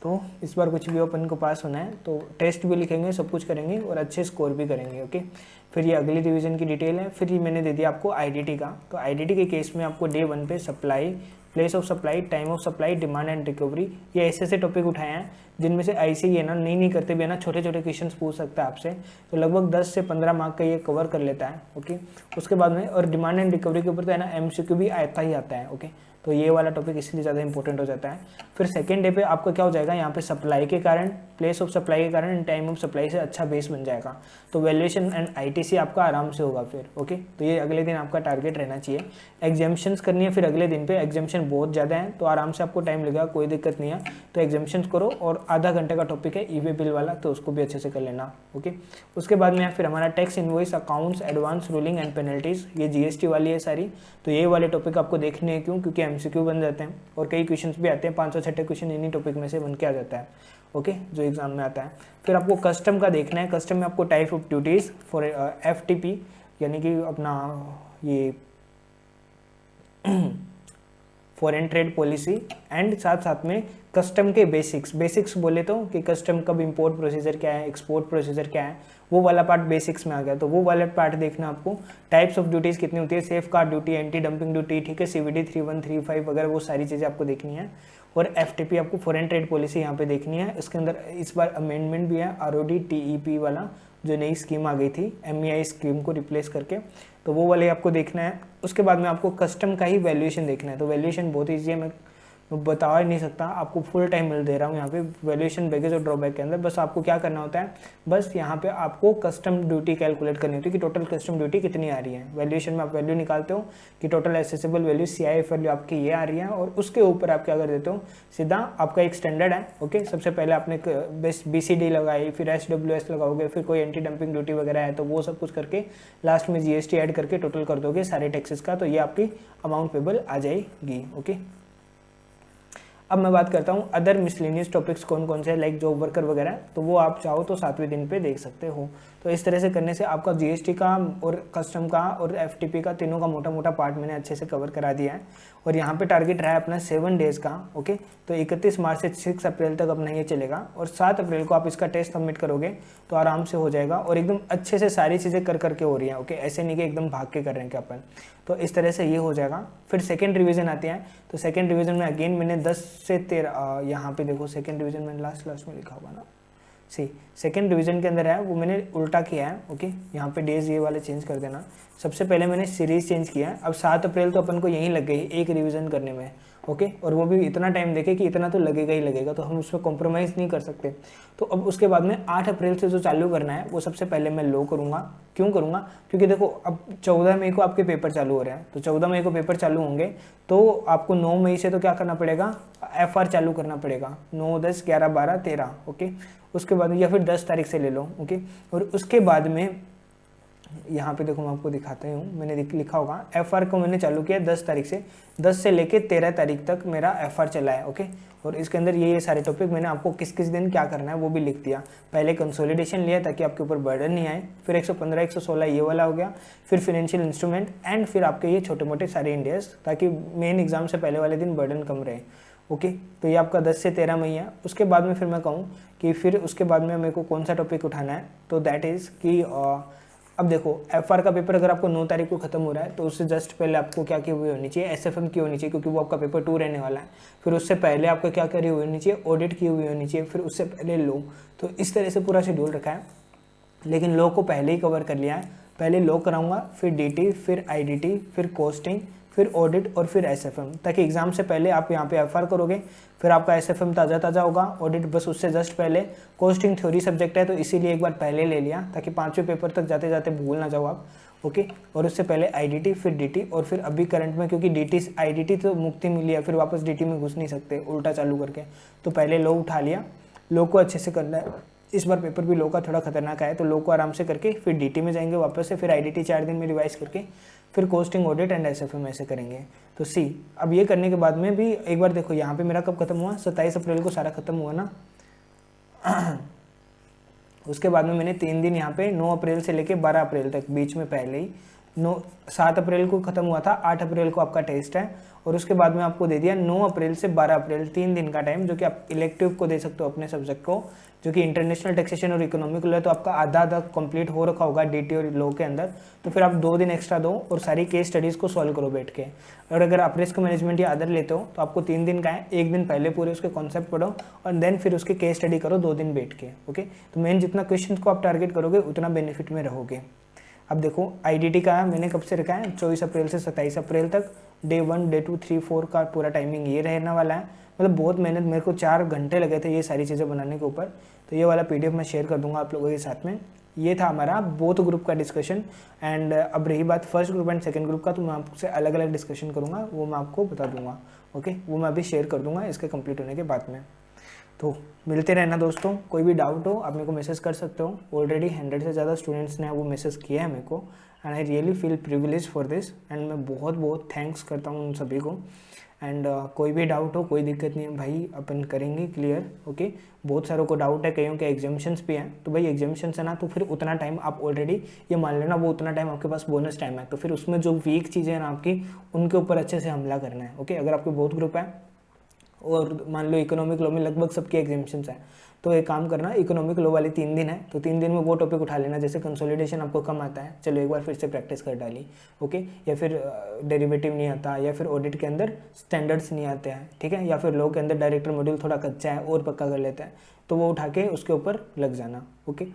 तो इस बार कुछ भी अपन को पास होना है तो टेस्ट भी लिखेंगे, सब कुछ करेंगे और अच्छे स्कोर भी करेंगे, ओके। फिर ये अगली रिवीजन की डिटेल है। फिर ये मैंने दे दिया आपको आईडीटी का, तो आईडीटी के केस में आपको डे 1 पे supply, place of supply, time of supply, demand and recovery, ये ऐसे टॉपिक उठाए हैं जिनमें से ऐसे ही है ना, नहीं करते भी है ना, छोटे छोटे क्वेश्चंस पूछ सकता है आपसे, तो लगभग 10 से 15 मार्क का ये कवर कर लेता है, ओके। उसके बाद में और डिमांड एंड रिकवरी के ऊपर तो है ना एमसीक्यू भी आता ही आता है, ओके। तो ये वाला टॉपिक इसलिए ज़्यादा इंपॉर्टेंट हो जाता है। फिर सेकेंड डे पे आपका क्या हो जाएगा, यहाँ पे सप्लाई के कारण, प्लेस ऑफ सप्लाई के कारण एंड टाइम ऑफ सप्लाई से अच्छा बेस बन जाएगा, तो वैल्यूएशन एंड आईटीसी आपका आराम से होगा फिर, ओके। तो ये अगले दिन आपका टारगेट रहना चाहिए। एग्जाम्शंस करनी है फिर अगले दिन पे, एग्जाम्शन बहुत ज़्यादा है तो आराम से आपको टाइम लगेगा, कोई दिक्कत नहीं है। तो एग्जाम्शंस करो, और आधा घंटे का टॉपिक है ईवे बिल वाला, तो उसको भी अच्छे से कर लेना, ओके। उसके बाद में फिर हमारा tax, invoice, accounts, advance ruling and penalties, ये जीएसटी वाली है सारी। तो ये वाले टॉपिक आपको देखने हैं, क्यों, क्योंकि एमसीक्यू बन जाते हैं और कई क्वेश्चंस भी आते हैं, 506 क्वेश्चन इन्हीं टॉपिक में से बन के आ जाता है, ओके, जो एग्जाम में आता है। फिर आपको कस्टम का देखना है, कस्टम में आपको type of duties for FTP, यानी कि अपना ये फॉरेन ट्रेड पॉलिसी, एंड साथ में कस्टम के बेसिक्स बोले तो कि कस्टम कब इंपोर्ट प्रोसीजर क्या है, एक्सपोर्ट प्रोसीजर क्या है, वो वाला पार्ट बेसिक्स में आ गया, तो वो वाला पार्ट देखना आपको। टाइप्स ऑफ ड्यूटीज़ कितनी होती है, safe guard duty, anti dumping duty, ठीक है, सीवीडी 3135 वगैरह, वो सारी चीज़ें आपको देखनी है। और एफटीपी आपको फॉरेन ट्रेड पॉलिसी यहाँ पे देखनी है। इसके अंदर इस बार अमेंडमेंट भी है, आरओडी टीईपी वाला जो नई स्कीम आ गई थी एमईआई स्कीम को रिप्लेस करके, तो वो वाले आपको देखना है। उसके बाद में आपको कस्टम का ही वैल्यूएशन देखना है, तो वैल्यूएशन बहुत ईजी है, मैं मैं बता ही नहीं सकता, आपको फुल टाइम मिल दे रहा हूँ यहाँ पे वैल्यूएशन बैगेज और ड्रॉबैक के अंदर। बस आपको क्या करना होता है, बस यहाँ पे आपको कस्टम ड्यूटी कैलकुलेट करनी होती है कि टोटल कस्टम ड्यूटी कितनी आ रही है। वैल्यूएशन में आप वैल्यू निकालते हो कि total accessible value CIF value आपकी ये आ रही है, और उसके ऊपर आप क्या कर देते हो, सीधा आपका एक स्टैंडर्ड है। ओके, सबसे पहले आपने BCD लगाई, फिर SWS लगाओगे, फिर कोई एंटी डंपिंग ड्यूटी वगैरह है तो वो सब कुछ करके लास्ट में GST ऐड करके टोटल कर दोगे सारे टैक्सेस का, तो ये आपकी अमाउंट पेबल आ जाएगी। ओके, अब मैं बात करता हूँ अदर मिसलेनियस टॉपिक्स कौन कौन से, लाइक जॉब वर्कर वगैरह, तो वो आप चाहो तो 7वें दिन पे देख सकते हो। तो इस तरह से करने से आपका GST का और कस्टम का और FTP का तीनों का मोटा मोटा पार्ट मैंने अच्छे से कवर करा दिया है। और यहाँ पे टारगेट रहा है अपना 7 डेज़ का। ओके, तो 31 मार्च से 6 अप्रैल तक अपना ये चलेगा, और 7 अप्रैल को आप इसका टेस्ट सबमिट करोगे तो आराम से हो जाएगा, और एकदम अच्छे से सारी चीज़ें कर करके हो रही हैं। ओके, ऐसे नहीं कि एकदम भाग के कर रहे हैं क्या अपन, तो इस तरह से ये हो जाएगा। फिर सेकेंड रिवीजन आते हैं, तो सेकेंड रिवीजन में अगेन मैंने 10 से 13 यहाँ पे देखो सेकेंड रिवीजन में लास्ट में लिखा होगा ना, सेकेंड डिवीजन के अंदर है वो मैंने उल्टा किया है। ओके, यहाँ पे डेज ये वाले चेंज कर देना। सबसे पहले मैंने सीरीज चेंज किया है। अब 7 अप्रैल तो अपन को यहीं लग गई एक रिवीजन करने में। ओके, और वो भी इतना टाइम देखे कि इतना तो लगेगा ही लगेगा, तो हम उसमें कॉम्प्रोमाइज़ नहीं कर सकते। तो अब उसके बाद में 8 अप्रैल से जो चालू करना है वो सबसे पहले मैं लो करूँगा। क्यों करूँगा, क्योंकि देखो अब 14 मई को आपके पेपर चालू हो रहे हैं, तो 14 मई को पेपर चालू होंगे तो आपको 9 मई से तो क्या करना पड़ेगा, FR चालू करना पड़ेगा। 9, 10, 11, 12, 13। ओके, उसके बाद या फिर 10 तारीख से ले लो। ओके, और उसके बाद में यहाँ पे देखो मैं आपको दिखाता हूँ, मैंने लिखा होगा FR को मैंने चालू किया 10 तारीख से, 10 से लेके 13 तारीख तक मेरा FR चला है। ओके, और इसके अंदर ये सारे टॉपिक मैंने आपको किस किस दिन क्या करना है वो भी लिख दिया। पहले कंसोलिडेशन लिया ताकि आपके ऊपर बर्डन नहीं आए, फिर 115, 116 ये वाला हो गया, फिर फाइनेंशियल इंस्ट्रूमेंट, एंड फिर आपके ये छोटे मोटे सारे इंडियाज, ताकि मेन एग्जाम से पहले वाले दिन बर्डन कम रहे। ओके, तो ये आपका 10 से 13 मई है। उसके बाद में फिर मैं कहूँ कि फिर उसके बाद में मेरे को कौन सा टॉपिक उठाना है, तो दैट इज़ कि अब देखो FR का पेपर अगर आपको 9 तारीख को खत्म हो रहा है तो उससे जस्ट पहले आपको क्या की हुई होनी चाहिए, SFM की होनी चाहिए, क्योंकि वो आपका पेपर 2 रहने वाला है। फिर उससे पहले आपको क्या करी हुई होनी चाहिए, ऑडिट की हुई होनी चाहिए, फिर उससे पहले लो। तो इस तरह से पूरा शेड्यूल रखा है, लेकिन लो को पहले ही कवर कर लिया है। पहले लो कराऊंगा, फिर DT, फिर IDT, फिर कॉस्टिंग, फिर ऑडिट और फिर SFM, ताकि एग्जाम से पहले आप यहाँ पे FR करोगे, फिर आपका SFM ताज़ा होगा, ऑडिट बस उससे जस्ट पहले, कॉस्टिंग थ्योरी सब्जेक्ट है तो इसीलिए एक बार पहले ले लिया ताकि 5वें पेपर तक जाते जाते भूल ना जाओ आप। ओके, और उससे पहले IDT, फिर DT, और फिर अभी करंट में क्योंकि IDT तो मुक्ति मिली है, फिर वापस DT में घुस नहीं सकते उल्टा चालू करके, तो पहले लो उठा लिया। लो को अच्छे से करना है, इस बार पेपर भी लो का थोड़ा खतरनाक है, तो लो को आराम से करके फिर DT में जाएंगे वापस से, फिर IDT 4 दिन में रिवाइज करके, फिर कॉस्टिंग, ऑडिट एंड SFM ऐसे करेंगे। तो अब ये करने के बाद में भी एक बार देखो यहाँ पे मेरा कब खत्म हुआ, 27 अप्रैल को सारा खत्म हुआ ना। उसके बाद में मैंने 3 दिन यहाँ पे 9 अप्रैल से लेके 12 अप्रैल तक बीच में पहले ही 7 अप्रैल को खत्म हुआ था, 8 अप्रैल को आपका टेस्ट है, और उसके बाद में आपको दे दिया 9 अप्रैल से 12 अप्रैल 3 दिन का टाइम, जो कि आप इलेक्टिव को दे सकते हो अपने सब्जेक्ट को, जो कि इंटरनेशनल टैक्सेशन और इकोनॉमिक लॉ है, तो आपका आधा कंप्लीट हो रखा होगा DT और लॉ के अंदर। तो फिर आप 2 दिन एक्स्ट्रा दो और सारी केस स्टडीज़ को सॉल्व करो बैठ के। और अगर आप रिस्क मैनेजमेंट या अदर लेते हो तो आपको 3 दिन का है, 1 दिन पहले पूरे उसके कॉन्सेप्ट पढ़ो और देन फिर उसके केस स्टडी करो 2 दिन बैठ के। ओके, तो मेन जितना क्वेश्चन को आप टारगेट करोगे उतना बेनिफिट में रहोगे। अब देखो IDT का मैंने कब से रखा है, 24 अप्रैल से 27 अप्रैल तक, डे 1, डे 2, 3, 4 का पूरा टाइमिंग ये रहने वाला है। मतलब बहुत मेहनत, मेरे को 4 घंटे लगे थे ये सारी चीज़ें बनाने के ऊपर। तो ये वाला PDF मैं शेयर कर दूंगा आप लोगों के साथ में। ये था हमारा बोथ ग्रुप का डिस्कशन। एंड अब रही बात first group and second group का, तो मैं आपसे अलग अलग डिस्कशन करूँगा, वो मैं आपको बता दूंगा। ओके, वो मैं अभी शेयर कर दूंगा इसके कंप्लीट होने के बाद में। तो मिलते रहना दोस्तों, कोई भी डाउट हो आप मेरे को मैसेज कर सकते हो। ऑलरेडी 100 से ज़्यादा स्टूडेंट्स ने वो मैसेज किया है मेरे को, and I really feel privilege for this, and मैं बहुत बहुत थैंक्स करता हूँ उन सभी को। एंड कोई भी डाउट हो कोई दिक्कत नहीं है भाई, अपन करेंगे क्लियर। ओके, बहुत सारों को डाउट है, कईयों के एग्जाम्शंस भी हैं, तो भाई एग्जाम्शंस है ना, तो फिर उतना टाइम आप ऑलरेडी ये मान लेना वो उतना टाइम आपके पास बोनस टाइम है, तो फिर उसमें जो वीक चीज़ें हैं ना आपकी, उनके ऊपर अच्छे से हमला करना है। ओके, अगर आपके बहुत ग्रुप है और मान लो इकोनॉमिक लॉ में लगभग सबके एग्जाम्शंस हैं, तो एक काम करना, इकोनॉमिक लॉ वाले 3 दिन है, तो 3 दिन में वो टॉपिक उठा लेना। जैसे कंसोलिडेशन आपको कम आता है, चलो एक बार फिर से प्रैक्टिस कर डाली। ओके, या फिर डेरिवेटिव नहीं आता, या फिर ऑडिट के अंदर स्टैंडर्ड्स नहीं आते हैं, ठीक है, या फिर लॉ के अंदर डायरेक्टर मॉड्यूल थोड़ा कच्चा है और पक्का कर लेते हैं, तो वो उठा के उसके ऊपर लग जाना। ओके,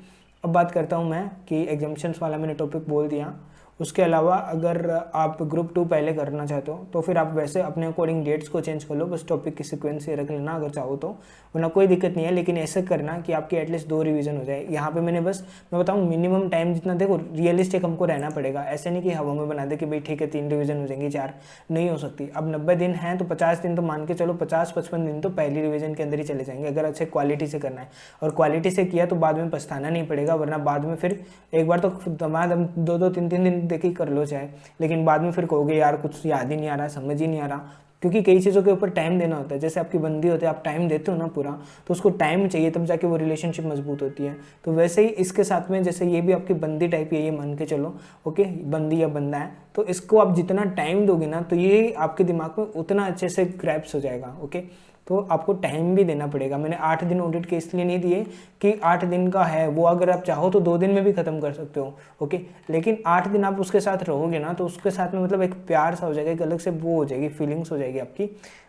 अब बात करता हूँ मैं कि एग्जाम्शंस वाला मैंने टॉपिक बोल दिया, उसके अलावा अगर आप ग्रुप 2 पहले करना चाहते हो तो फिर आप वैसे अपने अकॉर्डिंग डेट्स को चेंज कर लो, बस टॉपिक की सीक्वेंस से रख लेना अगर चाहो तो, वरना कोई दिक्कत नहीं है। लेकिन ऐसे करना कि आपकी एटलीस्ट 2 रिवीजन हो जाए। यहाँ पे मैंने बस मैं बताऊँ मिनिमम टाइम जितना, देखो रियलिस्टिक हमको रहना पड़ेगा, ऐसे नहीं कि हवा में बना दे कि भाई ठीक है 3 रिवीजन हो जाएंगी, 4 नहीं हो सकती। अब 90 दिन हैं तो 50 दिन तो मान के चलो, 50-55 दिन तो पहली रिवीजन के अंदर ही चले जाएंगे अगर अच्छे क्वालिटी से करना है। और क्वालिटी से किया तो बाद में पछताना नहीं पड़ेगा, वरना बाद में फिर एक बार तो दमादम 2-3 दिन देखी कर लो चाहे, लेकिन बाद में फिर कहोगे यार कुछ याद ही नहीं आ रहा, समझ ही नहीं आ रहा, क्योंकि कई चीज़ों के ऊपर टाइम देना होता है। जैसे आपकी बंदी होती है, आप टाइम देते हो ना पूरा, तो उसको टाइम चाहिए तब जाके वो रिलेशनशिप मजबूत होती है। तो वैसे ही इसके साथ में जैसे ये भी आपकी बंदी टाइप है, ये मान के चलो ओके, बंदी या बंदा है, तो इसको आप जितना टाइम दोगे ना तो ये आपके दिमाग में उतना अच्छे से ग्रैप्स हो जाएगा। ओके, तो आपको टाइम भी देना पड़ेगा। मैंने 8 दिन ऑडिट के इसलिए नहीं दिए कि 8 दिन का है, वो अगर आप चाहो तो 2 दिन में भी ख़त्म कर सकते हो। ओके, लेकिन 8 दिन आप उसके साथ रहोगे ना तो उसके साथ में मतलब एक प्यार सा हो जाएगा, एक अलग से वो हो जाएगी, फीलिंग्स हो जाएगी आपकी।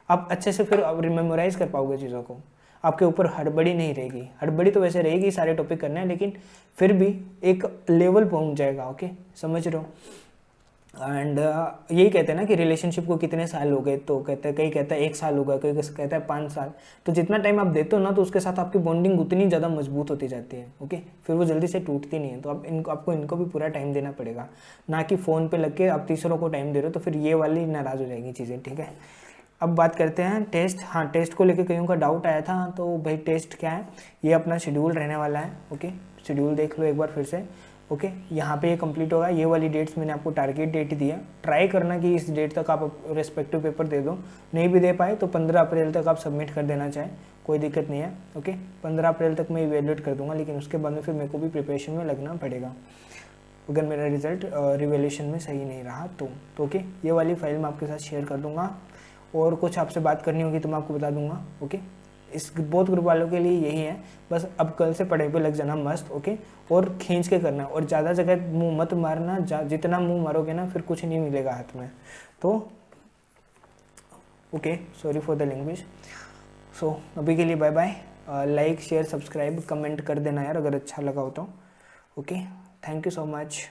आप अच्छे से फिर रिमेमोराइज कर पाओगे चीज़ों को, आपके ऊपर हड़बड़ी नहीं रहेगी। हड़बड़ी तो वैसे रहेगी, सारे टॉपिक करने हैं, लेकिन फिर भी एक लेवल पहुँच जाएगा। ओके, समझ रहे हो। एंड यही कहते हैं ना कि रिलेशनशिप को कितने साल हो गए, तो कहते हैं, कई कहता है 1 साल हो गया, कोई कहता है 5 साल। तो जितना टाइम आप देते हो ना तो उसके साथ आपकी बॉन्डिंग उतनी ज़्यादा मजबूत होती जाती है। ओके, फिर वो जल्दी से टूटती नहीं है। तो आपको इनको भी पूरा टाइम देना पड़ेगा, ना कि फ़ोन पे लग के आप तीसरों को टाइम दे रहे हो, तो फिर ये वाली नाराज़ हो जाएगी चीज़ें। ठीक है, अब बात करते हैं टेस्ट। हाँ, टेस्ट को लेकर कईयों का डाउट आया था, तो भाई टेस्ट क्या है, ये अपना शेड्यूल रहने वाला है। ओके, शेड्यूल देख लो एक बार फिर से। ओके, यहाँ पे ये कंप्लीट होगा। ये वाली डेट्स मैंने आपको टारगेट डेट दी है, ट्राई करना कि इस डेट तक आप रेस्पेक्टिव पेपर दे दो। नहीं भी दे पाए तो 15 अप्रैल तक आप सबमिट कर देना चाहें, कोई दिक्कत नहीं है। ओके, 15 अप्रैल तक मैं इवेल्यूएट कर दूंगा, लेकिन उसके बाद में फिर मेरे को भी प्रिपरेशन में लगना पड़ेगा अगर मेरा रिजल्ट रिवेल्यूशन में सही नहीं रहा तो ओके, ये वाली फाइल मैं आपके साथ शेयर कर दूँगा, और कुछ आपसे बात करनी होगी तो मैं आपको बता दूंगा। ओके, इस बहुत ग्रुप वालों के लिए यही है, बस अब कल से पढ़ाई पे लग जाना मस्त। ओके, और खींच के करना, और ज़्यादा जगह मुंह मत मारना, जितना मुंह मारोगे ना फिर कुछ नहीं मिलेगा हाथ में। तो okay, sorry for the language. So अभी के लिए bye bye. Like share subscribe comment कर देना यार अगर अच्छा लगा हो तो। Okay, thank you so much.